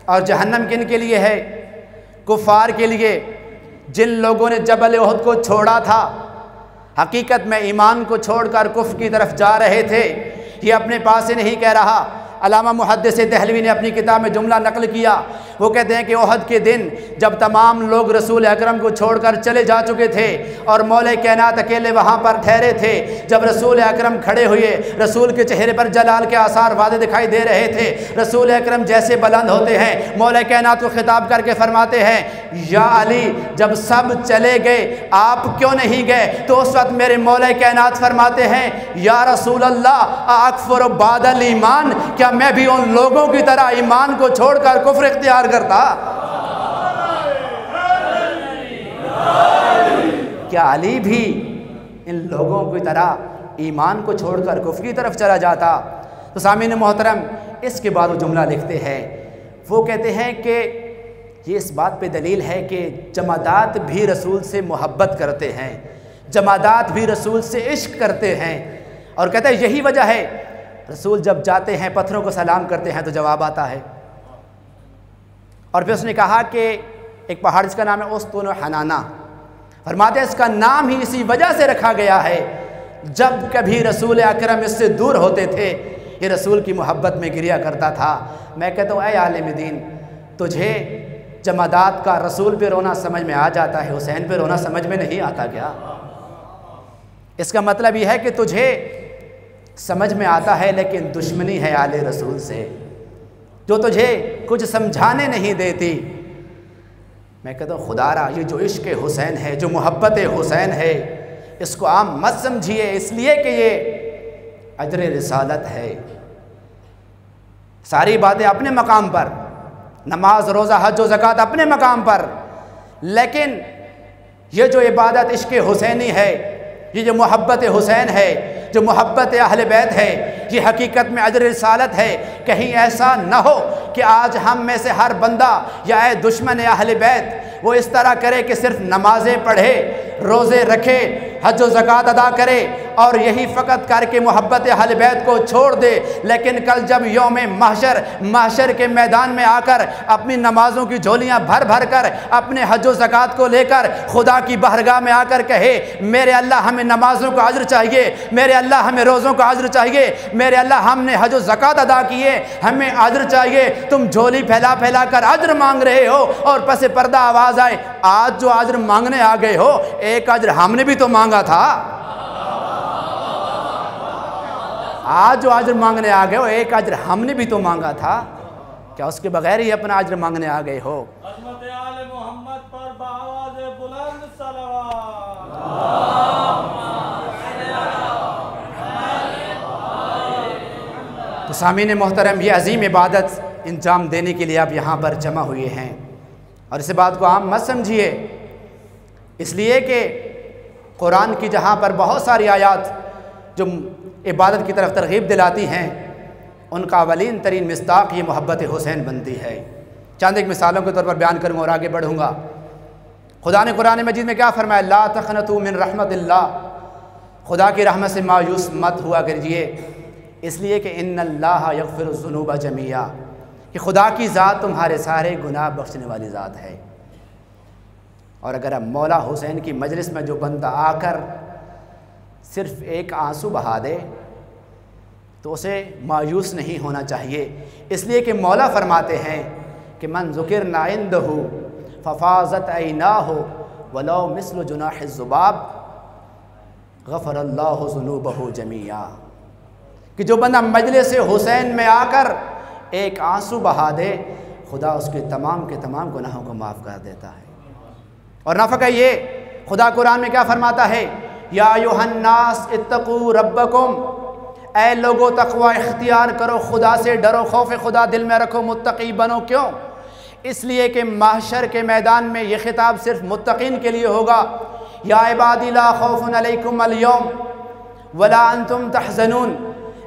اور جہنم کن کے لیے ہے؟ کفار کے لیے، جن لوگوں نے جبل احد کو چھوڑا تھا، حقیقت میں ایمان کو چھوڑ کر کفر کی طرف جا رہے تھے۔ یہ اپنے پاس سے نہیں کہہ رہا، علامہ محدث دہلوی نے اپنی کتاب میں جملہ نقل کیا۔ وہ کہتے ہیں کہ احد کے دن جب تمام لوگ رسول اکرم کو چھوڑ کر چلے جا چکے تھے اور مولا کائنات اکیلے وہاں پر ٹھہرے تھے، جب رسول اکرم کھڑے ہوئے، رسول کے چہرے پر جلال کے آثار واضح دکھائی دے رہے تھے۔ رسول اکرم جیسے بلند ہوتے ہیں، مولا کائنات کو خطاب کر کے فرماتے ہیں یا علی، جب سب چلے گئے آپ کیوں نہیں گئے؟ تو اس وقت میرے مولا کائنات فرماتے ہیں یا رسول اللہ اکفر بعد الایمان، کیا میں بھی ان لوگوں کی طرح ایمان کو چھوڑ کر کفر اختیار کرتا؟ کیا علی بھی ان لوگوں کی طرح ایمان کو چھوڑ کر کفر کی طرف چلا جاتا؟ تو سامعین محترم، اس کے بعد وہ جملہ لکھتے ہیں، وہ کہتے ہیں کہ یہ اس بات پہ دلیل ہے کہ جمادات بھی رسول سے محبت کرتے ہیں، جمادات بھی رسول سے عشق کرتے ہیں۔ اور کہتے ہیں یہی وجہ ہے رسول جب جاتے ہیں پتھروں کو سلام کرتے ہیں تو جواب آتا ہے۔ اور پھر اس نے کہا کہ ایک پہاڑ جس کا نام ہے اوستون و حنانا، فرماتے ہیں اس کا نام ہی اسی وجہ سے رکھا گیا ہے، جب کبھی رسول اکرم اس سے دور ہوتے تھے یہ رسول کی محبت میں گریا کرتا تھا۔ میں کہتا ہوں اے عالم دین، تجھے جمادات کا رسول پہ رونا سمجھ میں آ جاتا ہے، حسین پہ رونا سمجھ میں نہیں آتا کیا؟ اس کا مطلب یہ ہے کہ تجھے سمجھ میں آتا ہے لیکن دشمنی ہے آل رسول سے، جو تجھے کچھ سمجھانے نہیں دیتی۔ میں کہتا ہوں خدا را، یہ جو عشق حسین ہے، جو محبت حسین ہے، اس کو عام مت سمجھیے، اس لیے کہ یہ اجر رسالت ہے۔ ساری باتیں اپنے مقام پر، نماز روزہ حج و زکوٰۃ اپنے مقام پر، لیکن یہ جو عبادت عشق حسینی ہے، یہ جو محبت حسین ہے، جو محبت اہل بیت ہے، یہ حقیقت میں اجر رسالت ہے۔ کہیں ایسا نہ ہو کہ آج ہم میں سے ہر بندہ یا اے دشمن اہل بیت وہ اس طرح کرے کہ صرف نمازیں پڑھے، روزے رکھے، حج و زکوٰۃ ادا کرے اور یہی فقط کر کے محبت اہل بیت کو چھوڑ دے، لیکن کل جب یوم محشر کے میدان میں آ کر اپنی نمازوں کی جھولیاں بھر بھر کر اپنے حج و زکوٰۃ کو لے کر خدا کی بارگاہ میں آ کر کہے میرے اللہ ہمیں نمازوں کا اجر چاہیے، میرے اللہ ہمیں روزوں کا اجر چاہیے، میرے اللہ ہم نے حج و زکوٰۃ ادا کیے ہمیں اجر چاہیے، تم جھولی پھیلا پھیلا کر اجر مانگ رہے ہو اور پس پردہ آواز آئے آج جو اجر مانگنے آ گئے ہو ایک اجر ہم نے بھی تو مانگا تھا، آج جو اجر مانگنے آ گئے ہو ایک اجر ہم نے بھی تو مانگا تھا، کیا اس کے بغیر ہی اپنا اجر مانگنے آ گئے ہو؟
عظمت آل محمد پر بآواز بلند صلوات۔
تو سامعین محترم، یہ عظیم عبادت انجام دینے کے لیے آپ یہاں پر جمع ہوئے ہیں، اور اس بات کو عام مت سمجھیے، اس لیے کہ قرآن کی جہاں پر بہت ساری آیات جو عبادت کی طرف ترغیب دلاتی ہیں ان کا اولین ترین مصداق یہ محبت حسین بنتی ہے۔ چند ایک مثالوں کے طور پر بیان کروں اور آگے بڑھوں گا۔ خدا نے قرآن مجید میں کیا فرمایا؟ لا تقنطوا من رحمت اللہ، خدا کی رحمت سے مایوس مت ہوا کریے، اس لیے کہ ان اللہ یغفر الذنوب جميعا، کہ خدا کی ذات تمہارے سارے گناہ بخشنے والی ذات ہے۔ اور اگر اب مولا حسین کی مجلس میں جو بندہ آ کر صرف ایک آنسو بہا دے تو اسے مایوس نہیں ہونا چاہیے، اس لیے کہ مولا فرماتے ہیں کہ من ذکرنا عندہ ففاضت عیناہ ولو مثل جناح الذباب غفر اللہ ذنوبہ جميعا، کہ جو بندہ مجلس حسین میں آ کر ایک آنسو بہا دے خدا اس کے تمام کے تمام گناہوں کو معاف کر دیتا ہے۔ اور نہ فقط یہ، خدا قرآن میں کیا فرماتا ہے؟ یا ایھا الناس اتقوا ربکم، اے لوگو تقوی اختیار کرو، خدا سے ڈرو، خوف خدا دل میں رکھو، متقی بنو۔ کیوں؟ اس لیے کہ محشر کے میدان میں یہ خطاب صرف متقین کے لیے ہوگا۔ یا عبادی لا خوف علیکم اليوم ولا انتم تحزنون،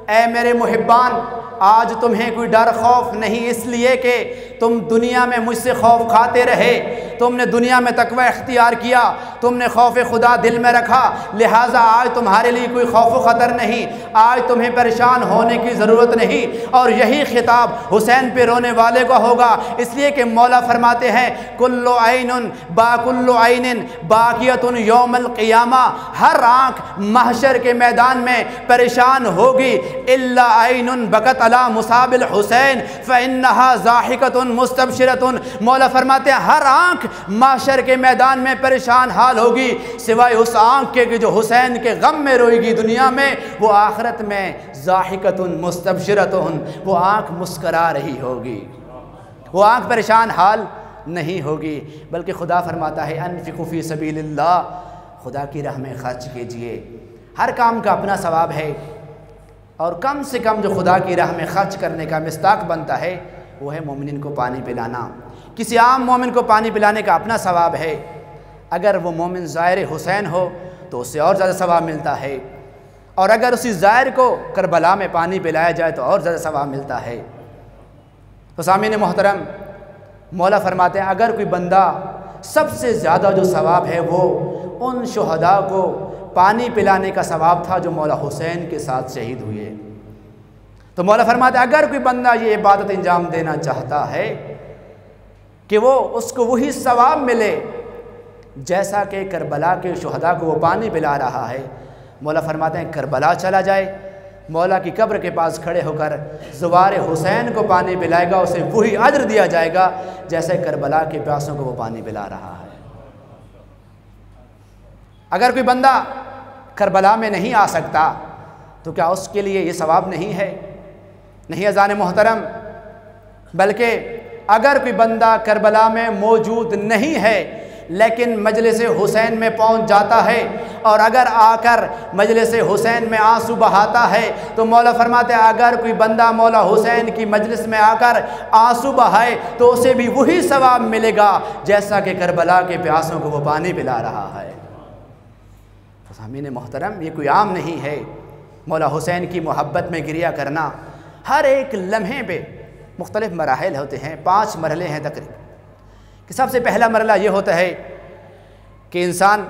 اے میرے محبان آج تمہیں کوئی ڈر خوف نہیں، اس لیے کہ تم دنیا میں مجھ سے خوف کھاتے رہے، تم نے دنیا میں تقوی اختیار کیا، تم نے خوف خدا دل میں رکھا، لہٰذا آج تمہارے لیے کوئی خوف و خطر نہیں، آج تمہیں پریشان ہونے کی ضرورت نہیں۔ اور یہی خطاب حسین پہ رونے والے کا ہوگا، اس لیے کہ مولا فرماتے ہیں کل عین با کل عین باقیۃ یوم القیامہ، ہر آنکھ محشر کے میدان میں پریشان ہوگی الا عین بکت علی مصاب الحسین فانہا ضاحکۃ مستبشرۃ، مولا فرماتے ہیں ہر آنکھ محشر کے میدان میں پریشان حال ہوگی سوائے اس آنکھ کے کہ جو حسین کے غم میں روئے گی دنیا میں، وہ آخرت میں ضاحکۃ مستبشرۃ، وہ آنکھ مسکرا رہی ہوگی، وہ آنکھ پریشان حال نہیں ہوگی، بلکہ خدا فرماتا ہے انفقوا فی سبیل اللہ، خدا کی راہ میں خرچ کیجئے۔ ہر کام کا اپنا ثواب ہے، اور کم سے کم جو خدا کی راہ میں خرچ کرنے کا مصداق بنتا ہے وہ ہے مومنین کو پانی پلانا۔ کسی عام مومن کو پانی پلانے کا اپنا ثواب ہے، اگر وہ مومن زائر حسین ہو تو اس سے اور زیادہ ثواب ملتا ہے، اور اگر اسی زائر کو کربلا میں پانی پلایا جائے تو اور زیادہ ثواب ملتا ہے۔ تو سامعین محترم، مولا فرماتے ہیں اگر کوئی بندہ سب سے زیادہ جو ثواب ہے وہ ان شہداء کو پانی پلانے کا ثواب تھا جو مولا حسین کے ساتھ شہید ہوئے، تو مولا فرماتے ہیں اگر کوئی بندہ یہ عبادت انجام دینا چاہتا ہے کہ وہ اس کو وہی ثواب ملے جیسا کہ کربلا کے شہداء کو وہ پانی پلا رہا ہے، مولا فرماتے ہیں کربلا چلا جائے، مولا کی قبر کے پاس کھڑے ہو کر زوار حسین کو پانی پلائے گا، اسے وہی اجر دیا جائے گا جیسے کربلا کے پیاسوں کو وہ پانی پلا رہا ہے۔ اگر کوئی بندہ کربلا میں نہیں آ سکتا تو کیا اس کے لیے یہ ثواب نہیں ہے؟ نہیں عزیزان محترم، بلکہ اگر کوئی بندہ کربلا میں موجود نہیں ہے لیکن مجلس حسین میں پہنچ جاتا ہے اور اگر آ کر مجلس حسین میں آنسو بہاتا ہے تو مولا فرماتے ہیں اگر کوئی بندہ مولا حسین کی مجلس میں آ کر آنسو بہائے تو اسے بھی وہی ثواب ملے گا جیسا کہ کربلا کے پیاسوں کو وہ پانی پلا رہا ہے۔ سامعین محترم، یہ کوئی عام نہیں ہے مولا حسین کی محبت میں گریہ کرنا۔ ہر ایک لمحے پہ مختلف مراحل ہوتے ہیں، 5 مرحلے ہیں تقریباً، کہ سب سے پہلا مرحلہ یہ ہوتا ہے کہ انسان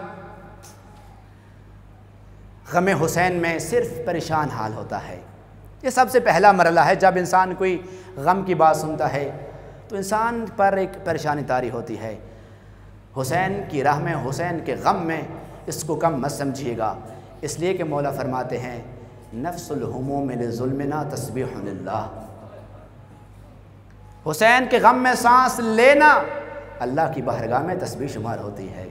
غم حسین میں صرف پریشان حال ہوتا ہے۔ یہ سب سے پہلا مرحلہ ہے، جب انسان کوئی غم کی بات سنتا ہے تو انسان پر ایک پریشانی طاری ہوتی ہے۔ حسین کی راہ میں، حسین کے غم میں اس کو کم مت سمجھیے گا، اس لیے کہ مولا فرماتے ہیں نفس الہموم لظلمنا تسبیح للہ۔ حسین کے غم میں سانس لینا اللہ کی بارگاہ میں تسبیح شمار ہوتی ہے۔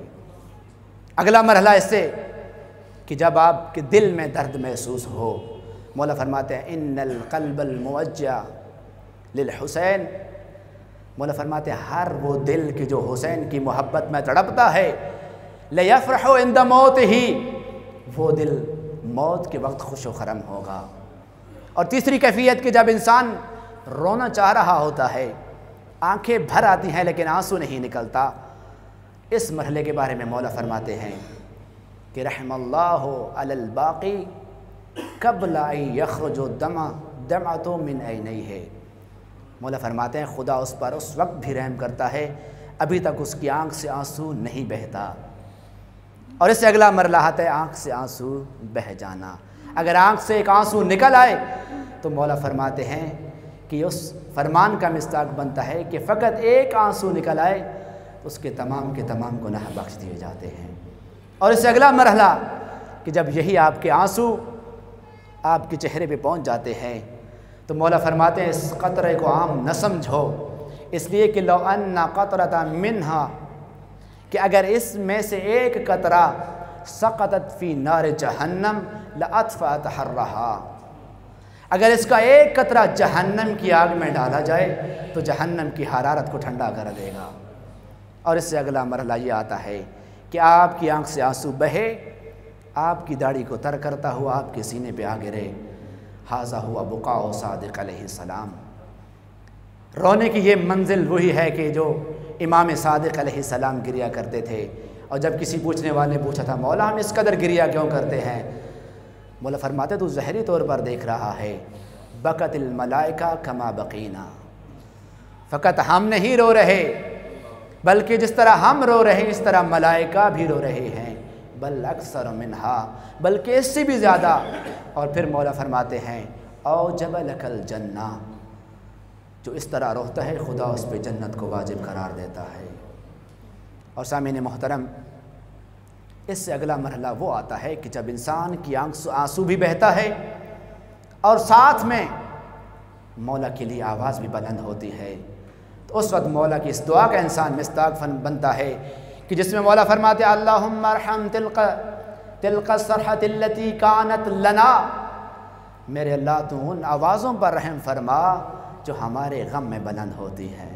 اگلا مرحلہ اس سے کہ جب آپ کے دل میں درد محسوس ہو، مولا فرماتے ہیں ان القلب الموجع للحسین، مولا فرماتے ہیں ہر وہ دل کہ جو حسین کی محبت میں تڑپتا ہے، لیفرح عند موتہ، وہ دل موت کے وقت خوش و خرم ہوگا۔ اور تیسری کیفیت کہ جب انسان رونا چاہ رہا ہوتا ہے، آنکھیں بھر آتی ہیں لیکن آنسو نہیں نکلتا، اس مرحلے کے بارے میں مولا فرماتے ہیں کہ رحم اللہ علی الباقی قبل ان یخرج دمعۃ من عینیہ، مولا فرماتے ہیں خدا اس پر اس وقت بھی رحم کرتا ہے ابھی تک اس کی آنکھ سے آنسو نہیں بہتا۔ اور اس سے اگلا مرحلہ آتا ہے آنکھ سے آنسو بہہ جانا۔ اگر آنکھ سے ایک آنسو نکل آئے تو مولا فرماتے ہیں کہ اس فرمان کا مصداق بنتا ہے کہ فقط ایک آنسو نکل آئے تو اس کے تمام گناہ بخش دیے جاتے ہیں۔ اور اس سے اگلا مرحلہ کہ جب یہی آپ کے آنسو آپ کے چہرے پہ پہنچ جاتے ہیں تو مولا فرماتے ہیں اس قطرے کو عام نہ سمجھو، اس لیے کہ لو ان قطرۃ منہا، کہ اگر اس میں سے ایک قطرہ سقطت فی نار جہنم لاطفأت حرہا، اگر اس کا ایک قطرہ جہنم کی آگ میں ڈالا جائے تو جہنم کی حرارت کو ٹھنڈا کر دے گا۔ اور اس سے اگلا مرحلہ یہ آتا ہے کہ آپ کی آنکھ سے آنسو بہے، آپ کی داڑھی کو تر کرتا ہوا آپ کے سینے پہ آ گرے، ھذا ہوا بقاء صادق علیہ السلام۔ رونے کی یہ منزل وہی ہے کہ جو امام صادق علیہ السلام گریا کرتے تھے۔ اور جب کسی پوچھنے والے نے پوچھا تھا مولا ہم اس قدر گریا کیوں کرتے ہیں، مولا فرماتے تو ظاہری طور پر دیکھ رہا ہے، بکت الملائکہ کما بقینا، فقط ہم نہیں رو رہے بلکہ جس طرح ہم رو رہے ہیں اس طرح ملائکہ بھی رو رہے ہیں، بل اکثر منہا، بلکہ اس سے بھی زیادہ۔ اور پھر مولا فرماتے ہیں اوجب لک الجنہ، جو اس طرح روتا ہے خدا اس پہ جنت کو واجب قرار دیتا ہے۔ اور سامعین محترم، اس سے اگلا مرحلہ وہ آتا ہے کہ جب انسان کی آنکھ سے آنسو بھی بہتا ہے اور ساتھ میں مولا کے لیے آواز بھی بلند ہوتی ہے، تو اس وقت مولا کی اس دعا کا انسان مصداق بنتا ہے کہ جس میں مولا فرماتے ہیں اللہم ارحم تلک الصرحۃ التی کانت لنا، میرے اللہ تو ان آوازوں پر رحم فرما جو ہمارے غم میں بلند ہوتی ہے۔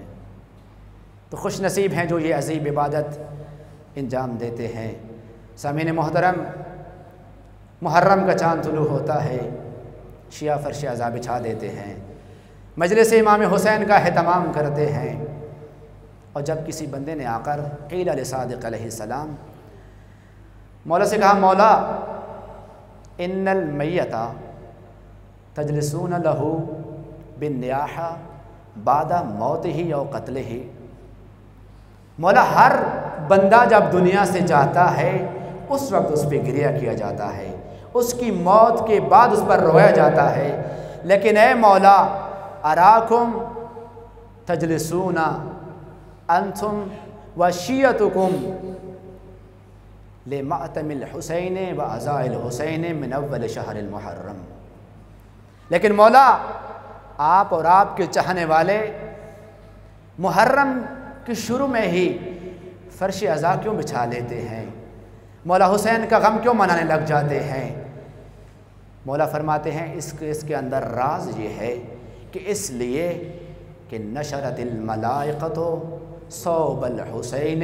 تو خوش نصیب ہیں جو یہ عظیم عبادت انجام دیتے ہیں۔ سامعین محترم، محرم کا چاند طلوع ہوتا ہے، شیعہ فرش عزا بچھا دیتے ہیں، مجلس امام حسین کا اہتمام کرتے ہیں، اور جب کسی بندے نے آ کر قیل لصادق علیہ السلام، مولا سے کہا مولا ان المیت تجلسون لہو بالنیاحہ بعد موتہ او قتلہ، مولا ہر بندہ جب دنیا سے جاتا ہے اس وقت اس پہ گریہ کیا جاتا ہے، اس کی موت کے بعد اس پر رویا جاتا ہے، لیکن اے مولا اراکم تجلسون انتم و شیعتکم لمأتم الحسین و عزاء الحسین من اول شہر المحرم، لیکن مولا آپ اور آپ کے چاہنے والے محرم کے شروع میں ہی فرش عزا کیوں بچھا لیتے ہیں، مولا حسین کا غم کیوں منانے لگ جاتے ہیں؟ مولا فرماتے ہیں اس کے اندر راز یہ ہے کہ اس لیے کہ نشرت الملائکۃ صوب الحسین،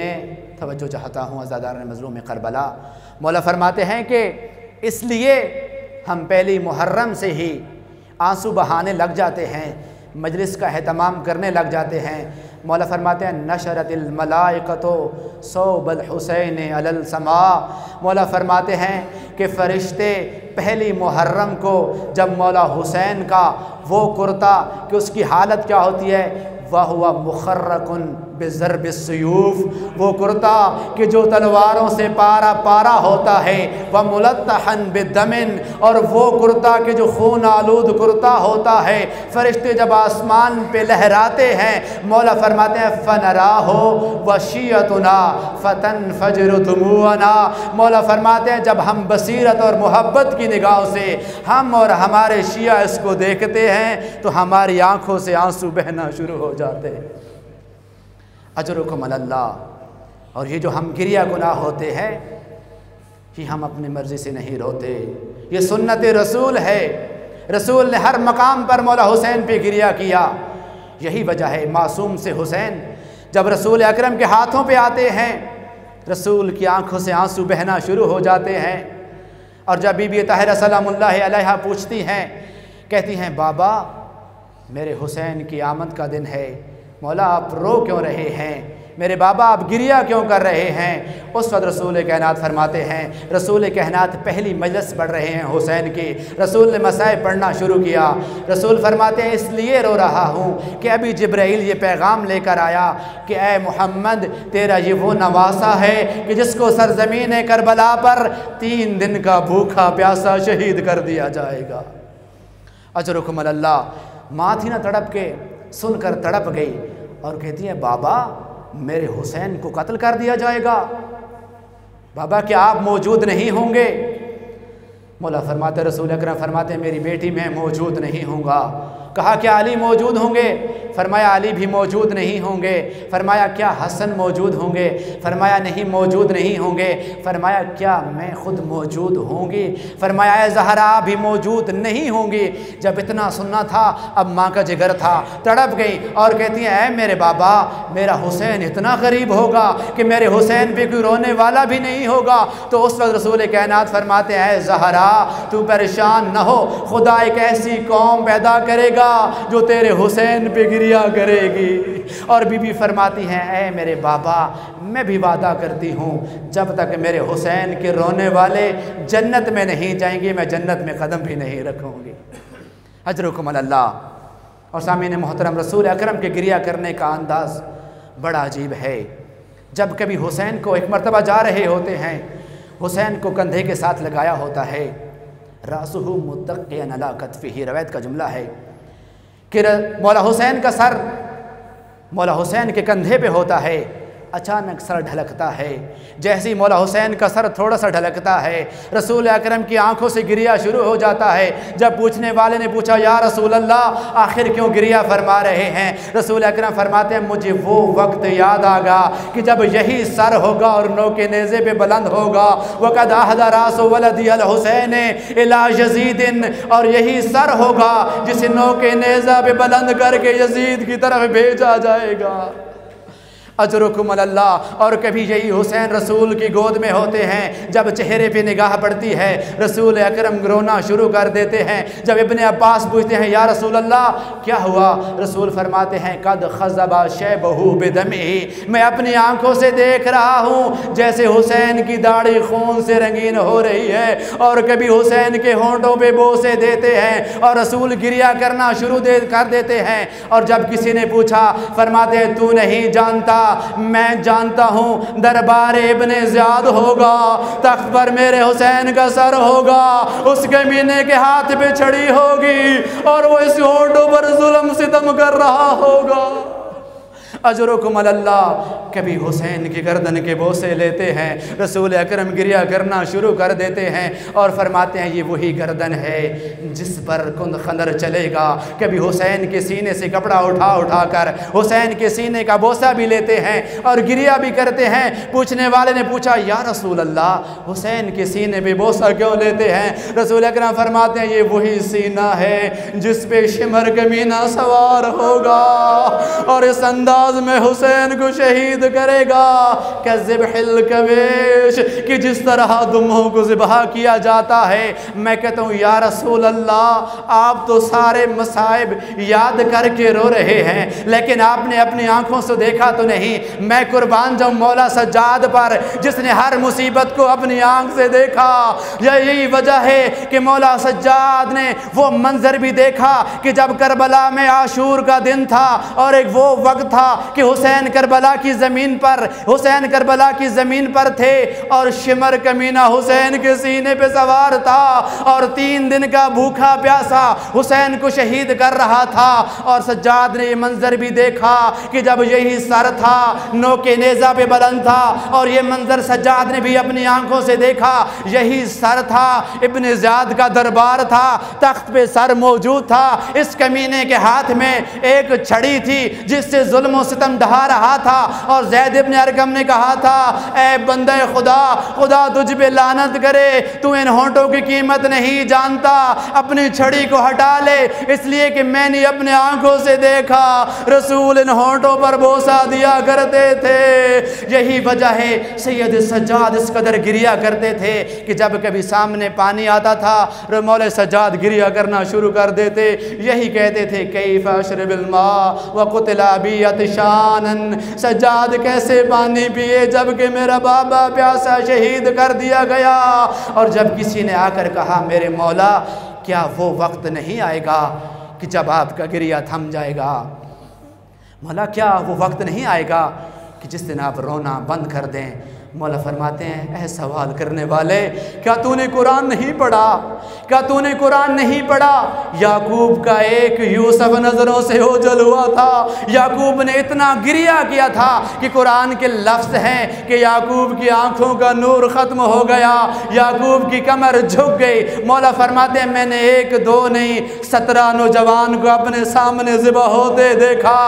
توجہ چاہتا ہوں عزاداران مظلوم کربلا، مولا فرماتے ہیں کہ اس لیے ہم پہلی محرم سے ہی آنسو بہانے لگ جاتے ہیں، مجلس کا اہتمام کرنے لگ جاتے ہیں۔ مولا فرماتے ہیں نشرت الملائکۃ صوب الحسین علی السماء، مولا فرماتے ہیں کہ فرشتے پہلی محرم کو جب مولا حسین کا وہ کرتا کہ اس کی حالت کیا ہوتی ہے، وَهُوَ مُخَرَّقٌ بِضَرْبِ السُّيُوفِ، وہ کرتا کہ جو تلواروں سے پارا پارا ہوتا ہے، وَمُلَطَّحًا بِالدَّمٍ، اور وہ کرتا کہ جو خون آلود کرتا ہوتا ہے، فرشتے جب آسمان پہ لہراتے ہیں، مولا فرماتے ہیں فَنَرَاهُ وَشِيَّتُنَا فَتَنْفَجِرُ دُمُوعُنَا، مولا فرماتے ہیں جب ہم بصیرت اور محبت کی نگاہوں سے ہم اور ہمارے شیعہ اس کو دیکھتے ہیں تو ہماری آنکھوں سے آنسو بہنا شروع ہو جاتے ہیں۔ اجرکم اللہ۔ اور یہ جو ہم گریہ گناہ ہوتے ہیں، یہ ہم اپنی مرضی سے نہیں روتے، یہ سنت رسول ہے۔ رسول نے ہر مقام پر مولا حسین پہ گریہ کیا، یہی وجہ ہے معصوم سے حسین جب رسول اکرم کے ہاتھوں پہ آتے ہیں، رسول کی آنکھوں سے آنسو بہنا شروع ہو جاتے ہیں۔ اور جب بی بی طاہرہ سلام اللہ علیہا پوچھتی ہیں، کہتی ہیں بابا میرے حسین کی آمد کا دن ہے، مولا آپ رو کیوں رہے ہیں، میرے بابا آپ گریہ کیوں کر رہے ہیں؟ اس وقت رسول کائنات فرماتے ہیں، رسول کائنات پہلی مجلس پڑھ رہے ہیں حسین کی، رسول نے مسائب پڑھنا شروع کیا، رسول فرماتے ہیں اس لیے رو رہا ہوں کہ ابھی جبرائیل یہ پیغام لے کر آیا کہ اے محمد تیرا یہ وہ نواسہ ہے کہ جس کو سرزمین کربلا پر 3 دن کا بھوکا پیاسا شہید کر دیا جائے گا۔ اجرکم اللہ۔ ماں تھی نہ تڑپ کے سن کر تڑپ گئی اور کہتی ہے بابا میرے حسین کو قتل کر دیا جائے گا، بابا کیا آپ موجود نہیں ہوں گے؟ مولا فرماتے رسول اکرم فرماتے میری بیٹی میں موجود نہیں ہوں گا۔ کہا کیا علی موجود ہوں گے؟ فرمایا علی بھی موجود نہیں ہوں گے۔ فرمایا کیا حسن موجود ہوں گے؟ فرمایا نہیں موجود نہیں ہوں گے۔ فرمایا کیا میں خود موجود ہوں گی؟ فرمایا اے زہرا بھی موجود نہیں ہوں گی۔ جب اتنا سننا تھا اب ماں کا جگر تھا، تڑپ گئی اور کہتی ہیں اے میرے بابا میرا حسین اتنا غریب ہوگا کہ میرے حسین پہ کوئی رونے والا بھی نہیں ہوگا۔ تو اس وقت رسول کائنات فرماتے ہیں اے زہرا تو پریشان نہ ہو، خدا ایک ایسی قوم پیدا کرے گا جو تیرے حسین پہ گریہ کرے گی۔ اور بی بی فرماتی ہیں اے میرے بابا میں بھی وعدہ کرتی ہوں جب تک میرے حسین کے رونے والے جنت میں نہیں جائیں گے میں جنت میں قدم بھی نہیں رکھوں گی۔ اجرکم اللہ۔ اور سامعین محترم رسول اکرم کے گریہ کرنے کا انداز بڑا عجیب ہے۔ جب کبھی حسین کو ایک مرتبہ جا رہے ہوتے ہیں، حسین کو کندھے کے ساتھ لگایا ہوتا ہے، راسہ متقیا علی کتفہ، روایت کا جملہ ہے کہ مولا حسین کا سر مولا حسین کے کندھے پہ ہوتا ہے، اچانک سر ڈھلکتا ہے۔ جیسے مولا حسین کا سر تھوڑا سا ڈھلکتا ہے رسول اکرم کی آنکھوں سے گریہ شروع ہو جاتا ہے۔ جب پوچھنے والے نے پوچھا یا رسول اللہ آخر کیوں گریہ فرما رہے ہیں؟ رسول اکرم فرماتے ہیں مجھے وہ وقت یاد آگا کہ جب یہی سر ہوگا اور نوک نیزے پہ بلند ہوگا، وَقَدْ أَحْدَ رَاسُ وَلَدِيَ الْحُسَيْنِ إِلَىٰ يَزِيدٍ، اور یہی سر ہوگا جسے نوک نیزہ پہ بلند کر کے یزید کی طرف بھیجا جائے گا۔ اجرکم اللہ۔ اور کبھی یہی حسین رسول کی گود میں ہوتے ہیں، جب چہرے پہ نگاہ پڑتی ہے رسول اکرم رونا شروع کر دیتے ہیں۔ جب ابن عباس پوچھتے ہیں یا رسول اللہ کیا ہوا؟ رسول فرماتے ہیں قد خضب شیبہ بدمہ، میں اپنی آنکھوں سے دیکھ رہا ہوں جیسے حسین کی داڑھی خون سے رنگین ہو رہی ہے۔ اور کبھی حسین کے ہونٹوں پہ بوسے دیتے ہیں اور رسول گریہ کرنا شروع کر دیتے ہیں۔ اور جب کسی نے پوچھا فرماتے ہیں تو نہیں جانتا میں جانتا ہوں، دربار ابن زیاد ہوگا، تخت پر میرے حسین کا سر ہوگا، اس کمینے کے ہاتھ پہ چھڑی ہوگی اور وہ اس ہونٹوں پر ظلم ستم کر رہا ہوگا۔ اجرکم اللہ۔ کبھی حسین کی گردن کے بوسے لیتے ہیں، رسول اکرم گریہ کرنا شروع کر دیتے ہیں اور فرماتے ہیں یہ وہی گردن ہے جس پر کند خنر چلے گا۔ کبھی حسین کے سینے سے کپڑا اٹھا کر حسین کے سینے کا بوسہ بھی لیتے ہیں اور گریہ بھی کرتے ہیں۔ پوچھنے والے نے پوچھا یا رسول اللہ حسین کے سینے پہ بوسہ کیوں لیتے ہیں؟ رسول اکرم فرماتے ہیں یہ وہی سینہ ہے جس پہ شمر کمینہ سوار ہوگا، اور اس انداز نماز میں حسین کو شہید کرے گا کذبح الکبش، کہ جس طرح دمبوں کو ذبح کیا جاتا ہے۔ میں کہتا ہوں یا رسول اللہ، آپ تو سارے مصائب یاد کر کے رو رہے ہیں، لیکن آپ نے اپنی آنکھوں سے دیکھا تو نہیں۔ میں قربان جاؤں مولا سجاد پر، جس نے ہر مصیبت کو اپنی آنکھ سے دیکھا۔ یہی وجہ ہے کہ مولا سجاد نے وہ منظر بھی دیکھا کہ جب کربلا میں عاشور کا دن تھا، اور ایک وہ وقت تھا کہ حسین کربلا کی زمین پر تھے، اور شمر کمینہ حسین کے سینے پہ سوار تھا، اور 3 دن کا بھوکا پیاسا حسین کو شہید کر رہا تھا۔ اور سجاد نے یہ منظر بھی دیکھا کہ جب یہی سر تھا، نوک نیزہ پہ بلند تھا، اور یہ منظر سجاد نے بھی اپنی آنکھوں سے دیکھا۔ یہی سر تھا، ابن زیاد کا دربار تھا، تخت پہ سر موجود تھا، اس کمینے کے ہاتھ میں ایک چھڑی تھی جس سے ظلم و ستم ڈھا رہا تھا، اور زید ابن ارقم نے کہا تھا اے بندہ خدا تجھ پہ لعنت کرے، تو ان ہونٹوں کی قیمت نہیں جانتا، اپنی چھڑی کو ہٹا لے، اس لیے کہ میں نے اپنے آنکھوں سے دیکھا رسول ان ہونٹوں پر بوسہ دیا کرتے تھے۔ یہی وجہ ہے سید سجاد اس قدر گریا کرتے تھے کہ جب کبھی سامنے پانی آتا تھا مولا سجاد گریا کرنا شروع کر دیتے۔ یہی کہتے تھے کیف اشرب الماء وقتل ابی عطشانا، سجاد کیسے پانی پیے جبکہ میرا بابا پیاسا شہید کر دیا گیا۔ اور جب کسی نے آ کر کہا میرے مولا کیا وہ وقت نہیں آئے گا کہ جب آپ کا گریہ تھم جائے گا؟ مولا کیا وہ وقت نہیں آئے گا کہ جس دن آپ رونا بند کر دیں؟ مولا فرماتے ہیں اے سوال کرنے والے، کیا تو نے قرآن نہیں پڑھا؟ کیا تو نے قرآن نہیں پڑھا؟ یعقوب کا ایک یوسف نظروں سے اوجھل ہوا تھا، یعقوب نے اتنا گریہ کیا تھا کہ قرآن کے لفظ ہیں کہ یعقوب کی آنکھوں کا نور ختم ہو گیا، یعقوب کی کمر جھک گئی۔ مولا فرماتے ہیں میں نے 1 2 نہیں 17 نوجوان کو اپنے سامنے ذبح ہوتے دیکھا۔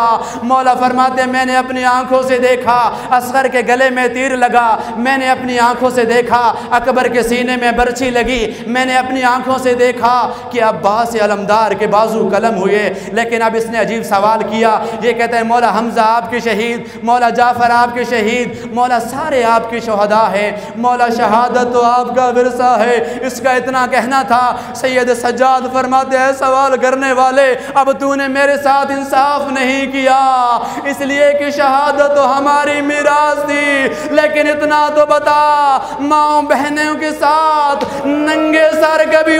مولا فرماتے ہیں میں نے اپنی آنکھوں سے دیکھا اصغر کے گلے میں تیر لگا، میں نے اپنی آنکھوں سے دیکھا اکبر کے سینے میں برچھی لگی، میں نے اپنی آنکھوں سے دیکھا کہ عباس علمدار کے بازو قلم ہوئے۔ لیکن اب اس نے عجیب سوال کیا، یہ کہتا ہے مولا حمزہ آپ کے شہید، مولا جعفر آپ کے شہید، مولا سارے آپ کے شہداء ہیں، مولا شہادت تو آپ کا ورثہ ہے۔ اس کا اتنا کہنا تھا۔ سید سجاد فرماتے ہیں سوال کرنے والے اب تو نے میرے ساتھ انصاف نہیں کیا، اس لیے کہ شہادت تو ہماری میراث تھی، لیکن اتنا تو بتا ماں بہنوں کے ساتھ ننگے سر کبھی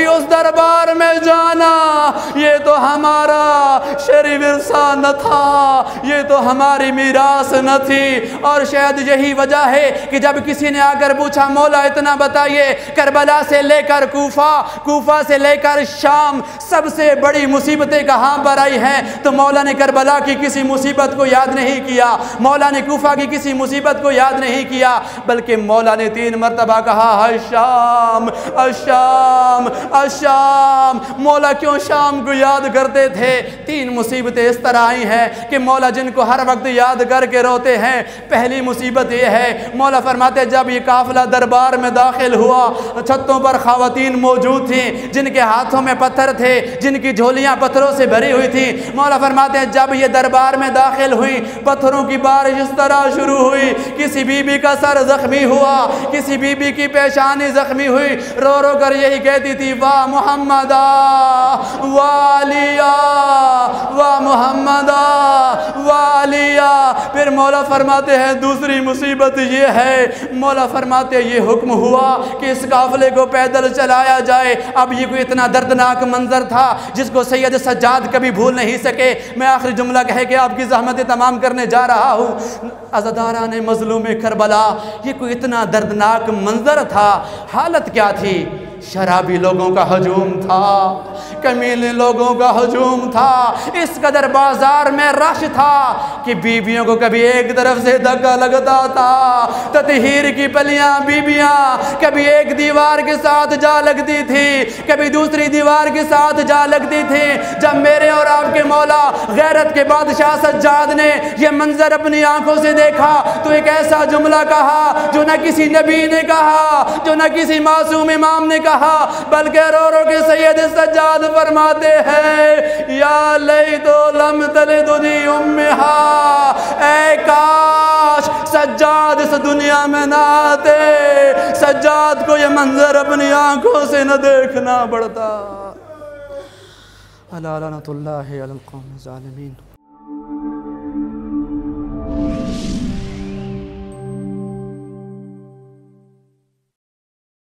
اس دربار میں جانا، یہ تو ہمارا شرعی ورثہ نہ تھا، یہ تو ہماری میراث نہ تھی۔ اور شاید یہی وجہ ہے کہ جب کسی نے آ کر پوچھا مولا اتنا بتائیے کربلا سے لے کر کوفہ سے لے کر شام سب سے بڑی مصیبتیں کہاں پر آئی ہیں، تو مولا نے کربلا کی کسی مصیبت کو یاد نہیں کیا، مولا نے کوفہ کی کسی مصیبت کو یاد نہیں کیا، بلکہ مولا نے 3 مرتبہ کہا الشام الشام الشام۔ مولا کیوں شام کو یاد کرتے تھے؟ 3 مصیبتیں اس طرح آئی ہیں کہ مولا جن کو ہر وقت یاد کر کے روتے ہیں۔ پہلی مصیبت یہ ہے مولا فرماتے جب یہ قافلہ دربار میں داخل ہوا، چھتوں پر خواتین موجود تھیں جن کے ہاتھوں میں پتھر تھے، جن کی جھولیاں پتھروں سے بھری ہوئی تھیں۔ مولا فرماتے ہیں جب یہ دربار میں داخل ہوئی پتھروں کی بارش اس طرح شروع ہوئی، کسی بی بی کا سر زخمی ہوا، کسی بی بی کی پیشانی زخمی ہوئی، رو رو کر یہی کہتی تھی واہ محمدہ والیہ واہ محمدہ والیہ۔ پھر مولا فرماتے ہیں دوسری مصیبت یہ ہے، مولا فرماتے ہیں یہ حکم ہوا کہ اس قافلے کو پیدل چلایا جائے۔ اب یہ کوئی اتنا دردناک منظر تھا جس کو سید سجاد کبھی بھول نہیں سکے۔ میں آخری جملہ کہے کہ آپ کی زحمتیں تمام کرنے جا رہا ہوں۔ عزاداران مظلوم کربلا، یہ کوئی اتنا دردناک منظر تھا۔ حالت کیا تھی؟ شرابی لوگوں کا ہجوم تھا، کمینے لوگوں کا ہجوم تھا، اس قدر بازار میں رش تھا کہ بیویوں کو کبھی ایک طرف سے دھکا لگتا تھا، تطہیر کی پلیاں بیویاں کبھی ایک دیوار کے ساتھ جا لگتی تھی، کبھی دوسری دیوار کے ساتھ جا لگتی تھی۔ جب میرے اور آپ کے مولا غیرت کے بادشاہ سجاد نے یہ منظر اپنی آنکھوں سے دیکھا تو ایک ایسا جملہ کہا جو نہ کسی نبی نے کہا، جو نہ کسی معصوم امام نے کہا بلکہ رو رو کے سید سجاد فرماتے ہیں یا لیتو لم تلدنی امہا، اے کاش سجاد اس دنیا میں نہ آتے، سجاد کو یہ منظر اپنی آنکھوں سے نہ دیکھنا پڑتا۔ الا لعنۃ اللہ علی القوم الظالمین۔